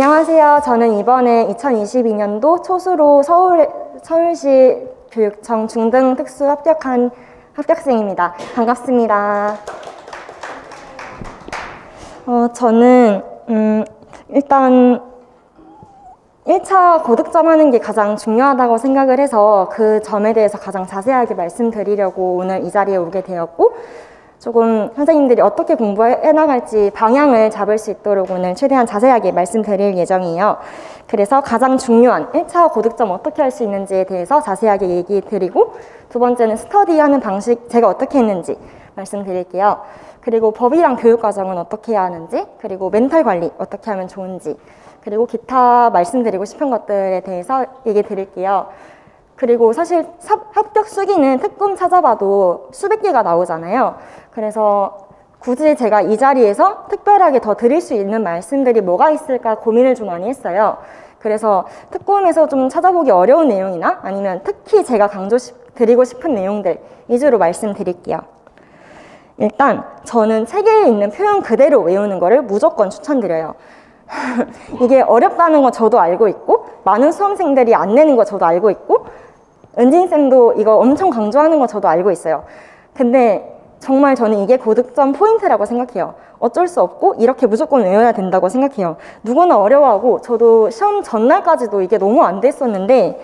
안녕하세요. 저는 이번에 2022년도 초수로 서울시 교육청 중등 특수 합격한 합격생입니다. 반갑습니다. 저는 일단 1차 고득점 하는 게 가장 중요하다고 생각을 해서 그 점에 대해서 가장 자세하게 말씀드리려고 오늘 이 자리에 오게 되었고, 조금 선생님들이 어떻게 공부해 나갈지 방향을 잡을 수 있도록 오늘 최대한 자세하게 말씀드릴 예정이에요. 그래서 가장 중요한 1차 고득점 어떻게 할 수 있는지에 대해서 자세하게 얘기 드리고, 두 번째는 스터디하는 방식 제가 어떻게 했는지 말씀드릴게요. 그리고 법이랑 교육과정은 어떻게 해야 하는지, 그리고 멘탈 관리 어떻게 하면 좋은지, 그리고 기타 말씀드리고 싶은 것들에 대해서 얘기 드릴게요. 그리고 사실 합격 수기는 특검 찾아봐도 수백 개가 나오잖아요. 그래서 굳이 제가 이 자리에서 특별하게 더 드릴 수 있는 말씀들이 뭐가 있을까 고민을 좀 많이 했어요. 그래서 특검에서 좀 찾아보기 어려운 내용이나 아니면 특히 제가 드리고 싶은 내용들 위주로 말씀드릴게요. 일단 저는 책에 있는 표현 그대로 외우는 거를 무조건 추천드려요. 이게 어렵다는 거 저도 알고 있고, 많은 수험생들이 안 내는 거 저도 알고 있고, 은진쌤도 이거 엄청 강조하는 거 저도 알고 있어요. 근데 정말 저는 이게 고득점 포인트라고 생각해요. 어쩔 수 없고 이렇게 무조건 외워야 된다고 생각해요. 누구나 어려워하고, 저도 시험 전날까지도 이게 너무 안 됐었는데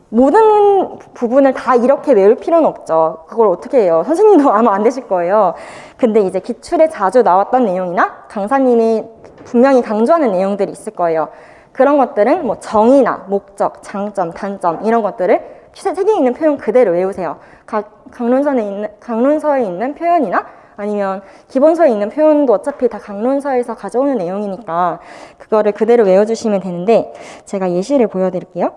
모든 부분을 다 이렇게 외울 필요는 없죠. 그걸 어떻게 해요? 선생님도 아마 안 되실 거예요. 근데 이제 기출에 자주 나왔던 내용이나 강사님이 분명히 강조하는 내용들이 있을 거예요. 그런 것들은 뭐 정의나 목적, 장점, 단점 이런 것들을 책에 있는 표현 그대로 외우세요. 강론서에 있는 표현이나 아니면 기본서에 있는 표현도 어차피 다 강론서에서 가져오는 내용이니까 그거를 그대로 외워주시면 되는데, 제가 예시를 보여드릴게요.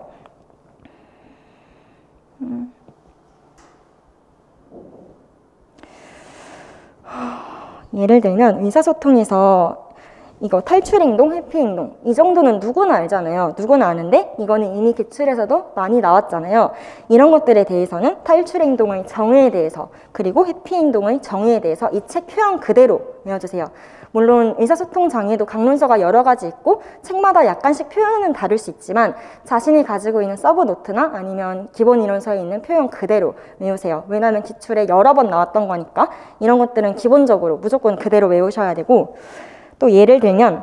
예를 들면 의사소통에서 이거 탈출행동, 회피행동 이 정도는 누구나 알잖아요. 누구나 아는데 이거는 이미 기출에서도 많이 나왔잖아요. 이런 것들에 대해서는 탈출행동의 정의에 대해서, 그리고 회피행동의 정의에 대해서 이 책 표현 그대로 외워주세요. 물론 의사소통 장애도 강론서가 여러 가지 있고 책마다 약간씩 표현은 다를 수 있지만 자신이 가지고 있는 서브노트나 아니면 기본 이론서에 있는 표현 그대로 외우세요. 왜냐하면 기출에 여러 번 나왔던 거니까 이런 것들은 기본적으로 무조건 그대로 외우셔야 되고, 또 예를 들면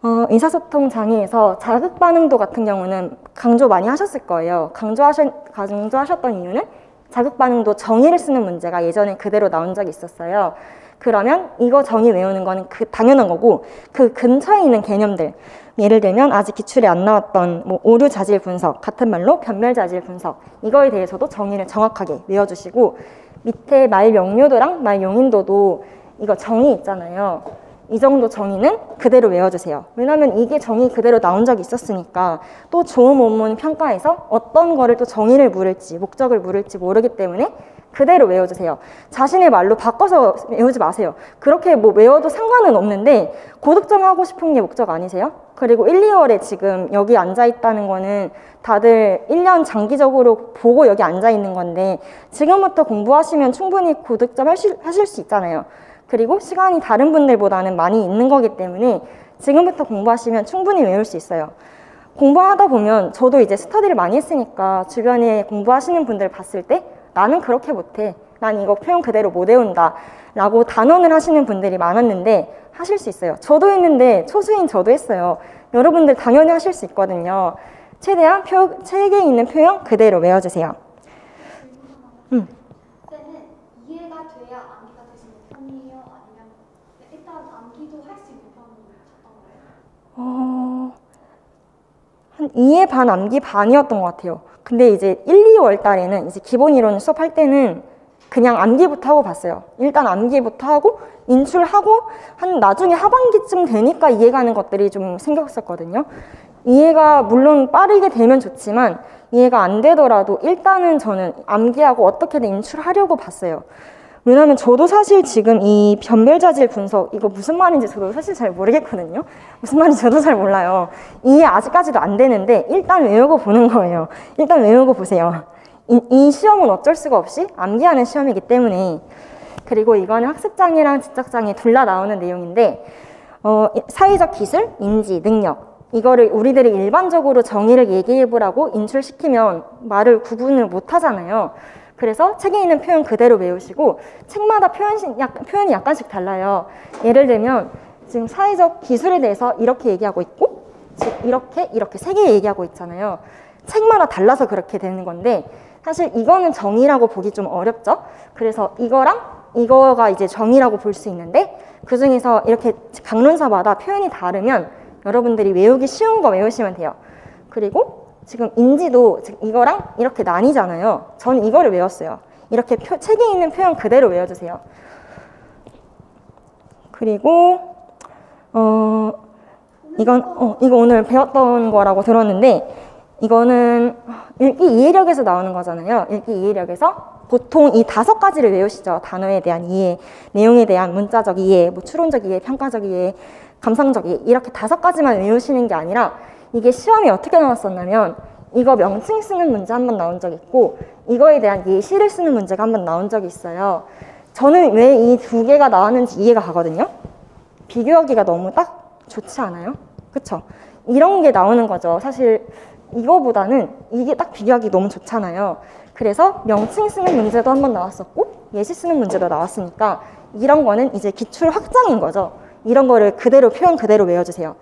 의사소통 장애에서 자극반응도 같은 경우는 강조 많이 하셨을 거예요. 강조하셨던 이유는 자극반응도 정의를 쓰는 문제가 예전에 그대로 나온 적이 있었어요. 그러면 이거 정의 외우는 거는 당연한 거고, 그 근처에 있는 개념들, 예를 들면 아직 기출에 안 나왔던 뭐 오류 자질 분석, 같은 말로 변멸 자질 분석, 이거에 대해서도 정의를 정확하게 외워주시고, 밑에 말 명료도랑 말 용인도도 이거 정의 있잖아요. 이 정도 정의는 그대로 외워주세요. 왜냐하면 이게 정의 그대로 나온 적이 있었으니까 또 좋은 논문 평가에서 어떤 거를 또 정의를 물을지 목적을 물을지 모르기 때문에 그대로 외워주세요. 자신의 말로 바꿔서 외우지 마세요. 그렇게 뭐 외워도 상관은 없는데 고득점 하고 싶은 게 목적 아니세요? 그리고 1, 2월에 지금 여기 앉아있다는 거는 다들 1년 장기적으로 보고 여기 앉아있는 건데 지금부터 공부하시면 충분히 고득점 하실 수 있잖아요. 그리고 시간이 다른 분들보다는 많이 있는 거기 때문에 지금부터 공부하시면 충분히 외울 수 있어요. 공부하다 보면 저도 이제 스터디를 많이 했으니까 주변에 공부하시는 분들 봤을 때 나는 그렇게 못해, 난 이거 표현 그대로 못 외운다 라고 단언을 하시는 분들이 많았는데 하실 수 있어요. 저도 했는데 초수인 저도 했어요. 여러분들 당연히 하실 수 있거든요. 최대한 책에 있는 표현 그대로 외워주세요. 한 2회 반, 암기 반이었던 것 같아요. 근데 이제 1, 2월 달에는 이제 기본 이론 수업할 때는 그냥 암기부터 하고 봤어요. 일단 암기부터 하고 인출하고 한 나중에 하반기쯤 되니까 이해가는 것들이 좀 생겼었거든요. 이해가 물론 빠르게 되면 좋지만 이해가 안 되더라도 일단은 저는 암기하고 어떻게든 인출하려고 봤어요. 왜냐면 저도 사실 지금 이 변별자질 분석 이거 무슨 말인지 저도 사실 잘 모르겠거든요. 무슨 말인지 저도 잘 몰라요. 이해 아직까지도 안 되는데 일단 외우고 보는 거예요. 일단 외우고 보세요. 이 시험은 어쩔 수가 없이 암기하는 시험이기 때문에. 그리고 이거는 학습장애랑 지적장애 둘 다 나오는 내용인데 사회적 기술, 인지, 능력 이거를 우리들이 일반적으로 정의를 얘기해보라고 인출시키면 말을 구분을 못 하잖아요. 그래서 책에 있는 표현 그대로 외우시고 책마다 표현이 약간씩 달라요. 예를 들면 지금 사회적 기술에 대해서 이렇게 얘기하고 있고 이렇게 3개 얘기하고 있잖아요. 책마다 달라서 그렇게 되는 건데 사실 이거는 정의라고 보기 좀 어렵죠. 그래서 이거랑 이거가 이제 정의라고 볼 수 있는데 그 중에서 이렇게 강론사마다 표현이 다르면 여러분들이 외우기 쉬운 거 외우시면 돼요. 그리고 지금 인지도 이거랑 이렇게 나뉘잖아요. 저는 이거를 외웠어요. 이렇게 책에 있는 표현 그대로 외워주세요. 그리고 이거 오늘 배웠던 거라고 들었는데 이거는 읽기 이해력에서 나오는 거잖아요. 읽기 이해력에서 보통 이 5가지를 외우시죠. 단어에 대한 이해, 내용에 대한 문자적 이해, 뭐 추론적 이해, 평가적 이해, 감상적 이해 이렇게 5가지만 외우시는 게 아니라 이게 시험에 어떻게 나왔었냐면 이거 명칭 쓰는 문제 한 번 나온 적 있고 이거에 대한 예시를 쓰는 문제가 한 번 나온 적이 있어요. 저는 왜 이 2개가 나왔는지 이해가 가거든요. 비교하기가 너무 딱 좋지 않아요? 그쵸? 이런 게 나오는 거죠. 사실 이거보다는 이게 딱 비교하기 너무 좋잖아요. 그래서 명칭 쓰는 문제도 한 번 나왔었고 예시 쓰는 문제도 나왔으니까 이런 거는 이제 기출 확장인 거죠. 이런 거를 그대로 표현 그대로 외워주세요.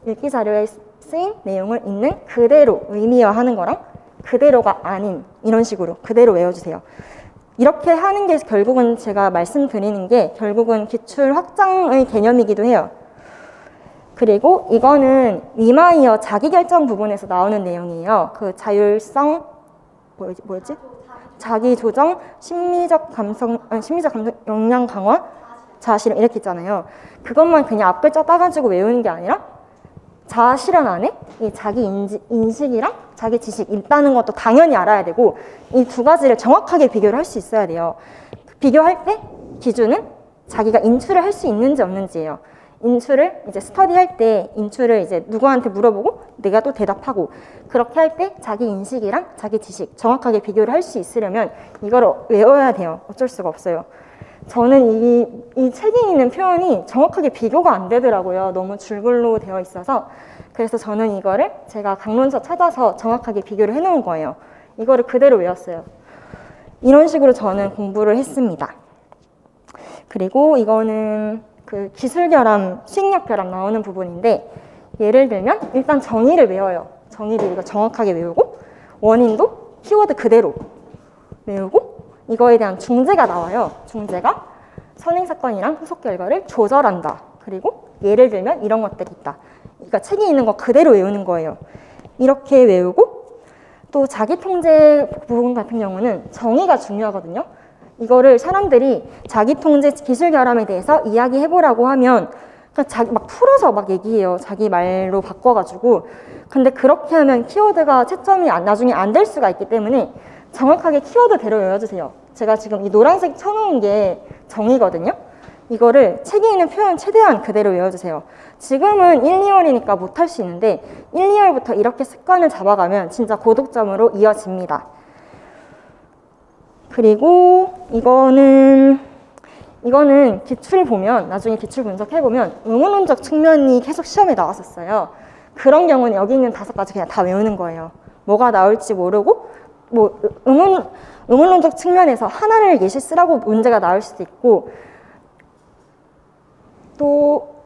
읽기 자료에 쓰인 내용을 있는 그대로 의미화하는 거랑 그대로가 아닌 이런 식으로 그대로 외워주세요. 이렇게 하는 게 결국은 제가 말씀드리는 게 결국은 기출 확장의 개념이기도 해요. 그리고 이거는 리마이어 자기결정 부분에서 나오는 내용이에요. 그 자율성 뭐였지? 자기조정, 심리적 감성 역량 강화, 자아실현 이렇게 있잖아요. 그것만 그냥 앞글자 따가지고 외우는 게 아니라 자아실현 안에 이 자기 인식이랑 자기 지식 있다는 것도 당연히 알아야 되고 이 2가지를 정확하게 비교를 할 수 있어야 돼요. 비교할 때 기준은 자기가 인출을 할 수 있는지 없는지예요. 인출을 이제 스터디할 때 인출을 이제 누구한테 물어보고 내가 또 대답하고 그렇게 할 때 자기 인식이랑 자기 지식 정확하게 비교를 할 수 있으려면 이걸 외워야 돼요. 어쩔 수가 없어요. 저는 이 책에 있는 표현이 정확하게 비교가 안 되더라고요. 너무 줄글로 되어 있어서. 그래서 저는 이거를 제가 강론서 찾아서 정확하게 비교를 해놓은 거예요. 이거를 그대로 외웠어요. 이런 식으로 저는 공부를 했습니다. 그리고 이거는 그 기술결함, 수익력결함 나오는 부분인데 예를 들면 일단 정의를 외워요. 정의를 이거 정확하게 외우고 원인도 키워드 그대로 외우고 이거에 대한 중재가 나와요. 중재가 선행사건이랑 후속 결과를 조절한다. 그리고 예를 들면 이런 것들이 있다. 그러니까 책에 있는 거 그대로 외우는 거예요. 이렇게 외우고 또 자기통제 부분 같은 경우는 정의가 중요하거든요. 이거를 사람들이 자기통제 기술결함에 대해서 이야기해보라고 하면 그냥 막 풀어서 막 얘기해요. 자기 말로 바꿔가지고. 근데 그렇게 하면 키워드가 채점이 나중에 안 될 수가 있기 때문에 정확하게 키워드대로 외워주세요. 제가 지금 이 노란색 쳐놓은 게 정의거든요. 이거를 책에 있는 표현 최대한 그대로 외워주세요. 지금은 1, 2월이니까 못할 수 있는데 1, 2월부터 이렇게 습관을 잡아가면 진짜 고득점으로 이어집니다. 그리고 이거는 기출 보면 나중에 기출 분석해보면 의문론적 측면이 계속 시험에 나왔었어요. 그런 경우는 여기 있는 5가지 그냥 다 외우는 거예요. 뭐가 나올지 모르고 뭐 의문론적 측면에서 하나를 예시 쓰라고 문제가 나올 수도 있고 또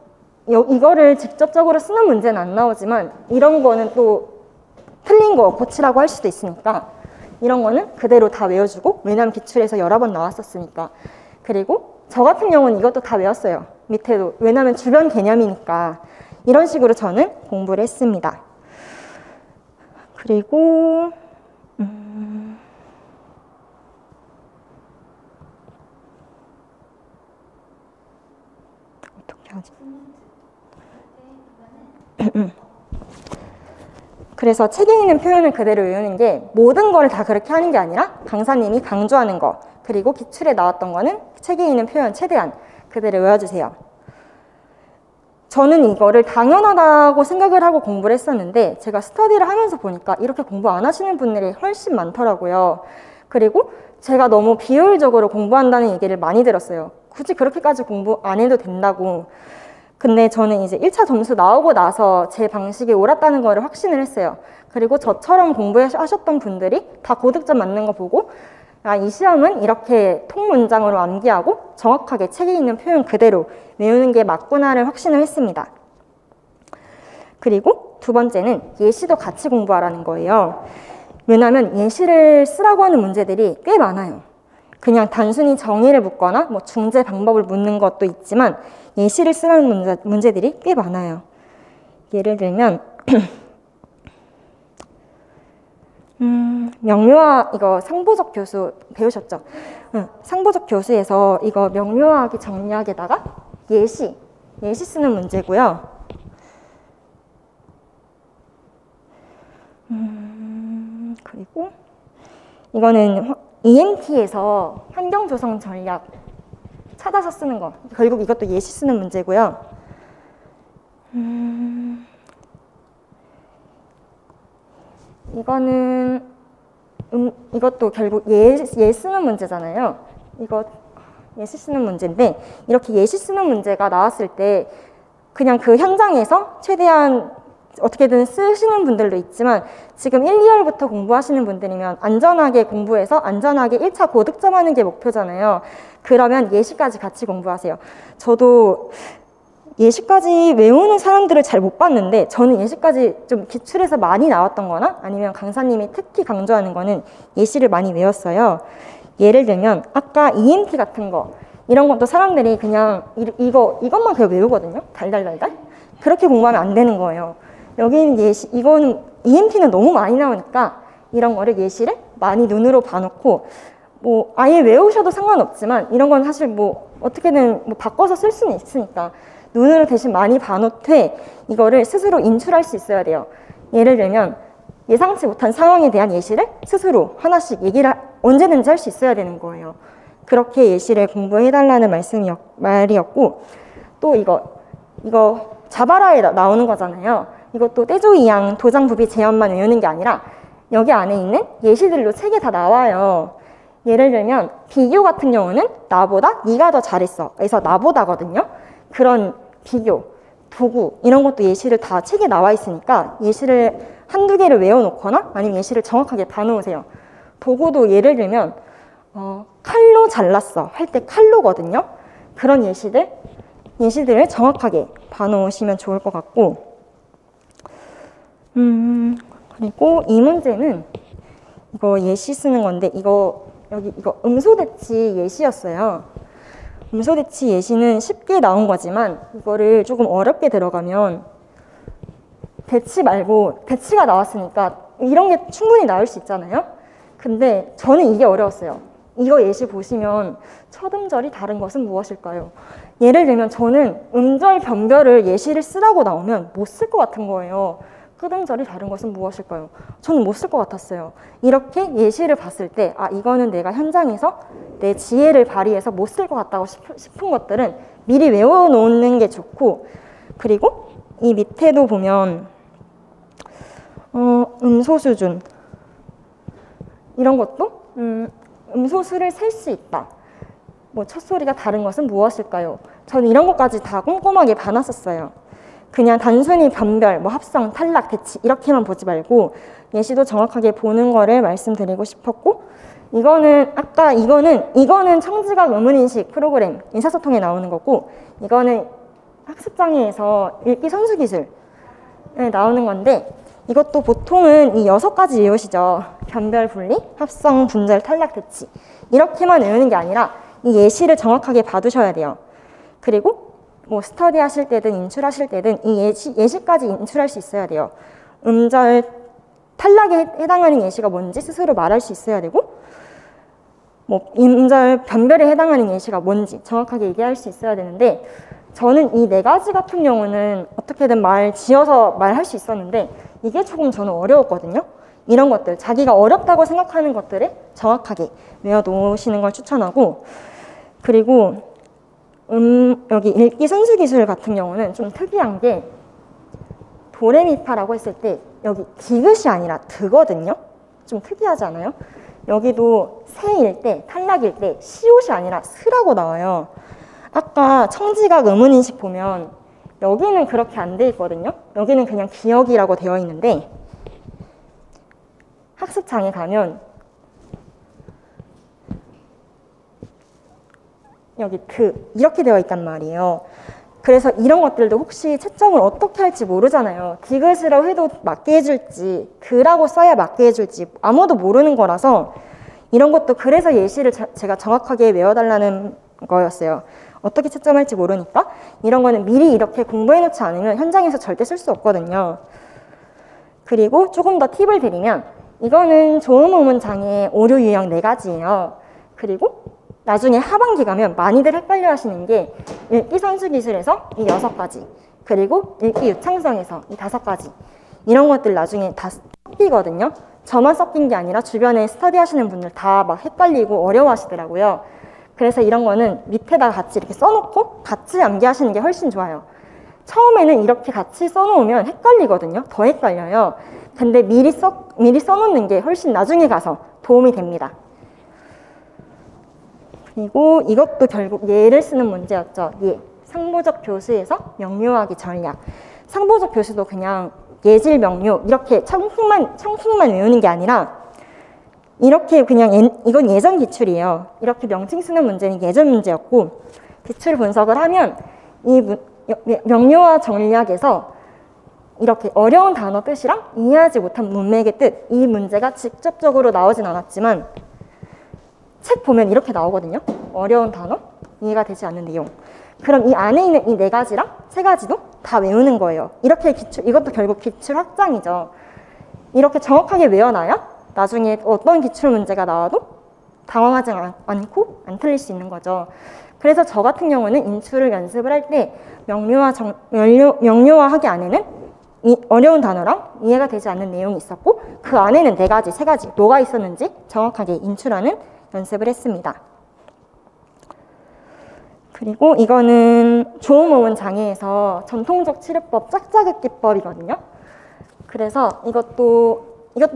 이거를 직접적으로 쓰는 문제는 안 나오지만 이런 거는 또 틀린 거 고치라고 할 수도 있으니까 이런 거는 그대로 다 외워주고 왜냐면 기출에서 여러 번 나왔었으니까. 그리고 저 같은 경우는 이것도 다 외웠어요. 밑에도. 왜냐면 주변 개념이니까. 이런 식으로 저는 공부를 했습니다. 그리고 어떻게 하지? 그래서 책에 있는 표현을 그대로 외우는 게 모든 걸 다 그렇게 하는 게 아니라 강사님이 강조하는 거 그리고 기출에 나왔던 거는 책에 있는 표현 최대한 그대로 외워주세요. 저는 이거를 당연하다고 생각을 하고 공부를 했었는데 제가 스터디를 하면서 보니까 이렇게 공부 안 하시는 분들이 훨씬 많더라고요. 그리고 제가 너무 비효율적으로 공부한다는 얘기를 많이 들었어요. 굳이 그렇게까지 공부 안 해도 된다고. 근데 저는 이제 1차 점수 나오고 나서 제 방식이 옳았다는 거를 확신을 했어요. 그리고 저처럼 공부하셨던 분들이 다 고득점 맞는 거 보고 아, 이 시험은 이렇게 통문장으로 암기하고 정확하게 책에 있는 표현 그대로 외우는 게 맞구나를 확신을 했습니다. 그리고 두 번째는 예시도 같이 공부하라는 거예요. 왜냐하면 예시를 쓰라고 하는 문제들이 꽤 많아요. 그냥 단순히 정의를 묻거나 뭐 중재 방법을 묻는 것도 있지만 예시를 쓰라는 문제들이 꽤 많아요. 예를 들면 명료화, 이거 상보적 교수 배우셨죠? 상보적 교수에서 이거 명료하게 정리하게다가 예시 쓰는 문제고요. 그리고 이거는 EMT에서 환경조성 전략 찾아서 쓰는 거. 결국 이것도 예시 쓰는 문제고요. 이거는 이것도 결국 예 쓰는 문제잖아요. 이거 예시 쓰는 문제인데 이렇게 예시 쓰는 문제가 나왔을 때 그냥 그 현장에서 최대한 어떻게든 쓰시는 분들도 있지만 지금 1, 2월부터 공부하시는 분들이면 안전하게 공부해서 안전하게 1차 고득점하는 게 목표잖아요. 그러면 예시까지 같이 공부하세요. 저도 예시까지 외우는 사람들을 잘 못 봤는데 저는 예시까지 좀 기출에서 많이 나왔던 거나 아니면 강사님이 특히 강조하는 거는 예시를 많이 외웠어요. 예를 들면 아까 EMT 같은 거 이런 것도 사람들이 그냥 이것만 그냥 외우거든요. 달달달달. 그렇게 공부하면 안 되는 거예요. 여기는 예시, 이거는 EMT는 너무 많이 나오니까 이런 거를 예시를 많이 눈으로 봐놓고 뭐 아예 외우셔도 상관없지만 이런 건 사실 뭐 어떻게든 뭐 바꿔서 쓸 수는 있으니까 눈으로 대신 많이 봐놓되 이거를 스스로 인출할 수 있어야 돼요. 예를 들면 예상치 못한 상황에 대한 예시를 스스로 하나씩 얘기를 언제든지 할 수 있어야 되는 거예요. 그렇게 예시를 공부해달라는 말이었고 또 이거 자바라에 나오는 거잖아요. 이것도 떼조이양 도장부비 제한만 외우는 게 아니라 여기 안에 있는 예시들로 책에 다 나와요. 예를 들면 비교 같은 경우는 나보다 네가 더 잘했어. 그래서 나보다거든요. 그런 비교, 도구 이런 것도 예시를 다 책에 나와 있으니까 예시를 한두 개를 외워놓거나 아니면 예시를 정확하게 봐놓으세요. 도구도 예를 들면 칼로 잘랐어 할 때 칼로거든요. 그런 예시들을 정확하게 봐놓으시면 좋을 것 같고 그리고 이 문제는 이거 예시 쓰는 건데 이거 음소대치 예시였어요. 음소대치 예시는 쉽게 나온 거지만 이거를 조금 어렵게 들어가면 대치 말고 대치가 나왔으니까 이런 게 충분히 나올 수 있잖아요. 근데 저는 이게 어려웠어요. 이거 예시 보시면 첫 음절이 다른 것은 무엇일까요? 예를 들면 저는 음절 변별을 예시를 쓰라고 나오면 못 쓸 것 같은 거예요. 끝음절이 다른 것은 무엇일까요? 저는 못 쓸 것 같았어요. 이렇게 예시를 봤을 때 아 이거는 내가 현장에서 내 지혜를 발휘해서 못 쓸 것 같다고 싶은 것들은 미리 외워놓는 게 좋고 그리고 이 밑에도 보면 음소 수준 이런 것도 음소수를 셀 수 있다. 뭐 첫소리가 다른 것은 무엇일까요? 저는 이런 것까지 다 꼼꼼하게 봐놨었어요. 그냥 단순히 변별, 뭐 합성, 탈락, 대치 이렇게만 보지 말고 예시도 정확하게 보는 거를 말씀드리고 싶었고 이거는 청지각 의문인식 프로그램 인사소통에 나오는 거고 이거는 학습장애에서 읽기 선수 기술에 나오는 건데 이것도 보통은 이 6가지 외우시죠. 변별, 분리, 합성, 분절, 탈락, 대치 이렇게만 외우는 게 아니라 이 예시를 정확하게 봐두셔야 돼요. 그리고 뭐 스터디 하실 때든 인출하실 때든 이 예시까지 인출할 수 있어야 돼요. 음절, 탈락에 해당하는 예시가 뭔지 스스로 말할 수 있어야 되고 뭐 음절, 변별에 해당하는 예시가 뭔지 정확하게 얘기할 수 있어야 되는데 저는 이 4가지 같은 경우는 어떻게든 지어서 말할 수 있었는데 이게 조금 저는 어려웠거든요. 이런 것들, 자기가 어렵다고 생각하는 것들을 정확하게 외워놓으시는 걸 추천하고 그리고 여기 읽기 선수 기술 같은 경우는 좀 특이한 게 도레미파라고 했을 때 여기 디귿이 아니라 드거든요. 좀 특이하지 않아요? 여기도 세일 때, 탈락일 때 시옷이 아니라 스라고 나와요. 아까 청지각 의문인식 보면 여기는 그렇게 안 돼 있거든요. 여기는 그냥 기억이라고 되어 있는데 학습장에 가면 여기 이렇게 되어 있단 말이에요. 그래서 이런 것들도 혹시 채점을 어떻게 할지 모르잖아요. 디귿이라고 해도 맞게 해줄지 그라고 써야 맞게 해줄지 아무도 모르는 거라서 이런 것도 그래서 예시를 제가 정확하게 외워달라는 거였어요. 어떻게 채점할지 모르니까 이런 거는 미리 이렇게 공부해놓지 않으면 현장에서 절대 쓸 수 없거든요. 그리고 조금 더 팁을 드리면 이거는 조음음운 장애 오류 유형 4가지예요. 그리고 나중에 하반기 가면 많이들 헷갈려 하시는 게 읽기 선수 기술에서 이 6가지 그리고 읽기 유창성에서 이 5가지 이런 것들 나중에 다 섞이거든요. 저만 섞인 게 아니라 주변에 스터디 하시는 분들 다 막 헷갈리고 어려워하시더라고요. 그래서 이런 거는 밑에다가 같이 이렇게 써놓고 같이 암기하시는 게 훨씬 좋아요. 처음에는 이렇게 같이 써놓으면 헷갈리거든요. 더 헷갈려요. 근데 미리 써놓는 게 훨씬 나중에 가서 도움이 됩니다. 그리고 이것도 결국 예를 쓰는 문제였죠. 예. 상보적 교수에서 명료하기 전략. 상보적 교수도 그냥 예질 명료 이렇게 청풍만 외우는 게 아니라 이렇게 그냥 이건 예전 기출이에요. 이렇게 명칭 쓰는 문제는 예전 문제였고 기출 분석을 하면 이 명료와 전략에서 이렇게 어려운 단어 뜻이랑 이해하지 못한 문맥의 뜻 이 문제가 직접적으로 나오진 않았지만 책 보면 이렇게 나오거든요. 어려운 단어, 이해가 되지 않는 내용. 그럼 이 안에 있는 이 4가지랑 3가지도 다 외우는 거예요. 이렇게 이것도 결국 기출 확장이죠. 이렇게 정확하게 외워놔야 나중에 어떤 기출 문제가 나와도 당황하지 않고 안 틀릴 수 있는 거죠. 그래서 저 같은 경우는 인출을 연습을 할 때 명료화하기 안에는 이 어려운 단어랑 이해가 되지 않는 내용이 있었고 그 안에는 4가지, 3가지 뭐가 있었는지 정확하게 인출하는 연습을 했습니다. 그리고 이거는 조음음운 장애에서 전통적 치료법 짝짝읽기법이거든요. 그래서 이것도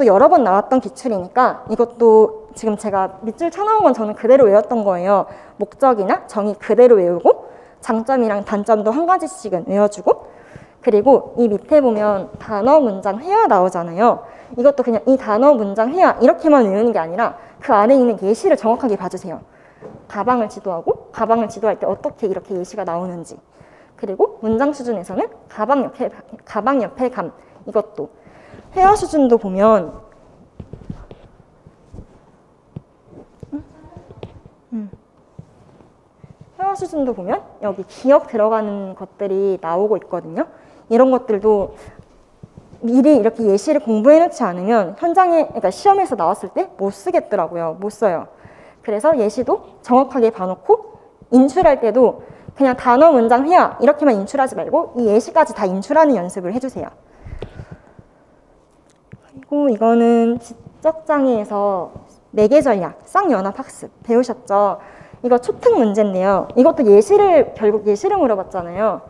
여러 번 나왔던 기출이니까 이것도 지금 제가 밑줄 쳐놓은 건 저는 그대로 외웠던 거예요. 목적이나 정의 그대로 외우고 장점이랑 단점도 한 가지씩은 외워주고 그리고 이 밑에 보면 단어 문장 회화 나오잖아요. 이것도 그냥 이 단어 문장 회화 이렇게만 외우는 게 아니라 그 안에 있는 예시를 정확하게 봐주세요. 가방을 지도하고 가방을 지도할 때 어떻게 이렇게 예시가 나오는지 그리고 문장 수준에서는 가방 옆에 감 이것도 회화 수준도 보면 회화 수준도 보면 여기 기억 들어가는 것들이 나오고 있거든요. 이런 것들도 미리 이렇게 예시를 공부해 놓지 않으면 현장에 그러니까 시험에서 나왔을 때 못 쓰겠더라고요. 못 써요. 그래서 예시도 정확하게 봐놓고 인출할 때도 그냥 단어 문장 회화 이렇게만 인출하지 말고 이 예시까지 다 인출하는 연습을 해주세요. 그리고 이거는 지적장애에서 매개 전략, 쌍연합학습 배우셨죠? 이거 초특 문제인데요. 이것도 결국 예시를 물어봤잖아요.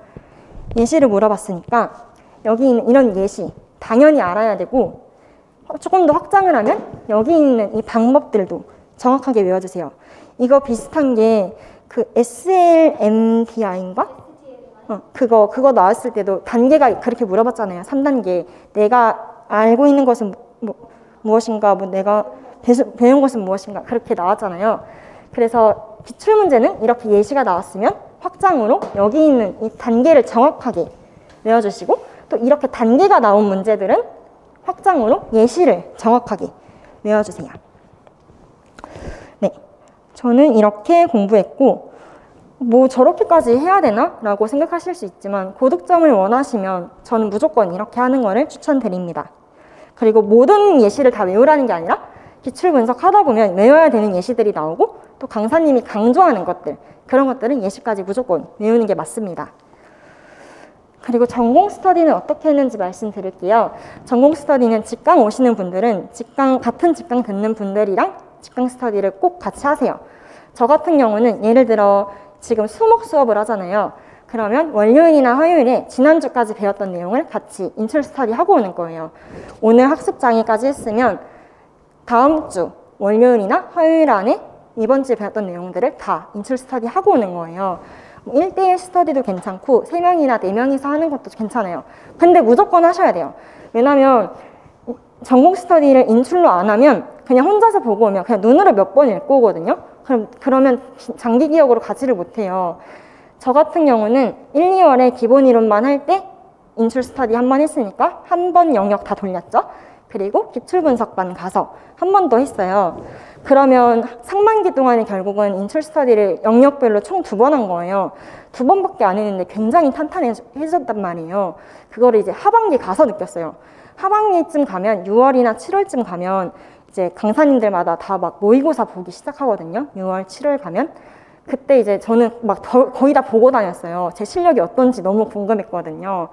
예시를 물어봤으니까 여기 있는 이런 예시 당연히 알아야 되고 조금 더 확장을 하면 여기 있는 이 방법들도 정확하게 외워주세요. 이거 비슷한 게 그 SLMDI인가? 그거 나왔을 때도 단계가 그렇게 물어봤잖아요. 3단계. 내가 알고 있는 것은 무엇인가, 내가 배운 것은 무엇인가 그렇게 나왔잖아요. 그래서 기출문제는 이렇게 예시가 나왔으면 확장으로 여기 있는 이 단계를 정확하게 외워주시고 또 이렇게 단계가 나온 문제들은 확장으로 예시를 정확하게 외워주세요. 네, 저는 이렇게 공부했고 저렇게까지 해야 되나? 라고 생각하실 수 있지만 고득점을 원하시면 저는 무조건 이렇게 하는 거를 추천드립니다. 그리고 모든 예시를 다 외우라는 게 아니라 기출 분석하다 보면 외워야 되는 예시들이 나오고 또 강사님이 강조하는 것들 그런 것들은 예시까지 무조건 외우는 게 맞습니다. 그리고 전공 스터디는 어떻게 했는지 말씀드릴게요. 전공 스터디는 직강 오시는 분들은 같은 직강 듣는 분들이랑 직강 스터디를 꼭 같이 하세요. 저 같은 경우는 예를 들어 지금 수목 수업을 하잖아요. 그러면 월요일이나 화요일에 지난주까지 배웠던 내용을 같이 인출 스터디 하고 오는 거예요. 오늘 학습 장애까지 했으면 다음 주 월요일이나 화요일 안에 이번 주에 배웠던 내용들을 다 인출 스터디 하고 오는 거예요. 뭐 1대1 스터디도 괜찮고 3명이나 4명이서 하는 것도 괜찮아요. 근데 무조건 하셔야 돼요. 왜냐면 전공 스터디를 인출로 안 하면 그냥 혼자서 보고 오면 그냥 눈으로 몇 번 읽고 오거든요. 그러면 장기 기억으로 가지를 못해요. 저 같은 경우는 1, 2월에 기본 이론만 할 때 인출 스터디 한 번 했으니까 한 번 영역 다 돌렸죠. 그리고 기출 분석반 가서 한 번 더 했어요. 그러면 상반기 동안에 결국은 인출 스터디를 영역별로 총 2번 한 거예요. 2번밖에 안 했는데 굉장히 탄탄해졌단 말이에요. 그거를 이제 하반기 가서 느꼈어요. 하반기쯤 가면 6월이나 7월쯤 가면 이제 강사님들마다 다 막 모의고사 보기 시작하거든요. 6월, 7월 가면. 그때 이제 저는 막 거의 다 보고 다녔어요. 제 실력이 어떤지 너무 궁금했거든요.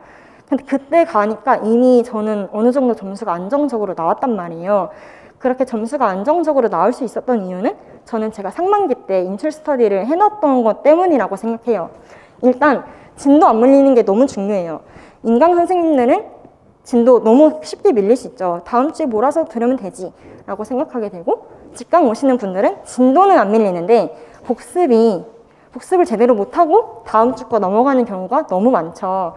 근데 그때 가니까 이미 저는 어느 정도 점수가 안정적으로 나왔단 말이에요. 그렇게 점수가 안정적으로 나올 수 있었던 이유는 저는 제가 상반기 때 인출 스터디를 해놨던 것 때문이라고 생각해요. 일단 진도 안 밀리는 게 너무 중요해요. 인강 선생님들은 진도 너무 쉽게 밀릴 수 있죠. 다음 주에 몰아서 들으면 되지 라고 생각하게 되고, 직강 오시는 분들은 진도는 안 밀리는데 복습을 제대로 못하고 다음 주 거 넘어가는 경우가 너무 많죠.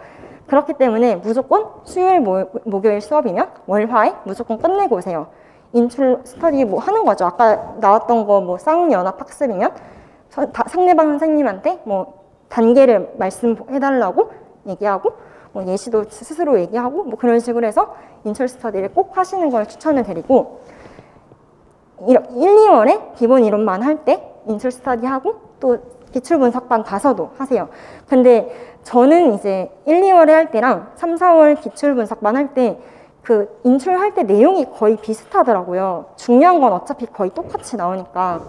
그렇기 때문에 무조건 수요일, 목요일 수업이면 월화에 무조건 끝내고 오세요. 인출 스터디 뭐 하는 거죠. 아까 나왔던 거 뭐 쌍연합 학습이면 상대방 선생님한테 뭐 단계를 말씀해달라고 얘기하고 뭐 예시도 스스로 얘기하고 뭐 그런 식으로 해서 인출 스터디를 꼭 하시는 걸 추천을 드리고, 1, 2월에 기본 이론만 할 때 인출 스터디 하고 또 기출 분석반 가서도 하세요. 근데 저는 이제 1, 2월에 할 때랑 3, 4월 기출 분석반 할 때 그 인출할 때 내용이 거의 비슷하더라고요. 중요한 건 어차피 거의 똑같이 나오니까.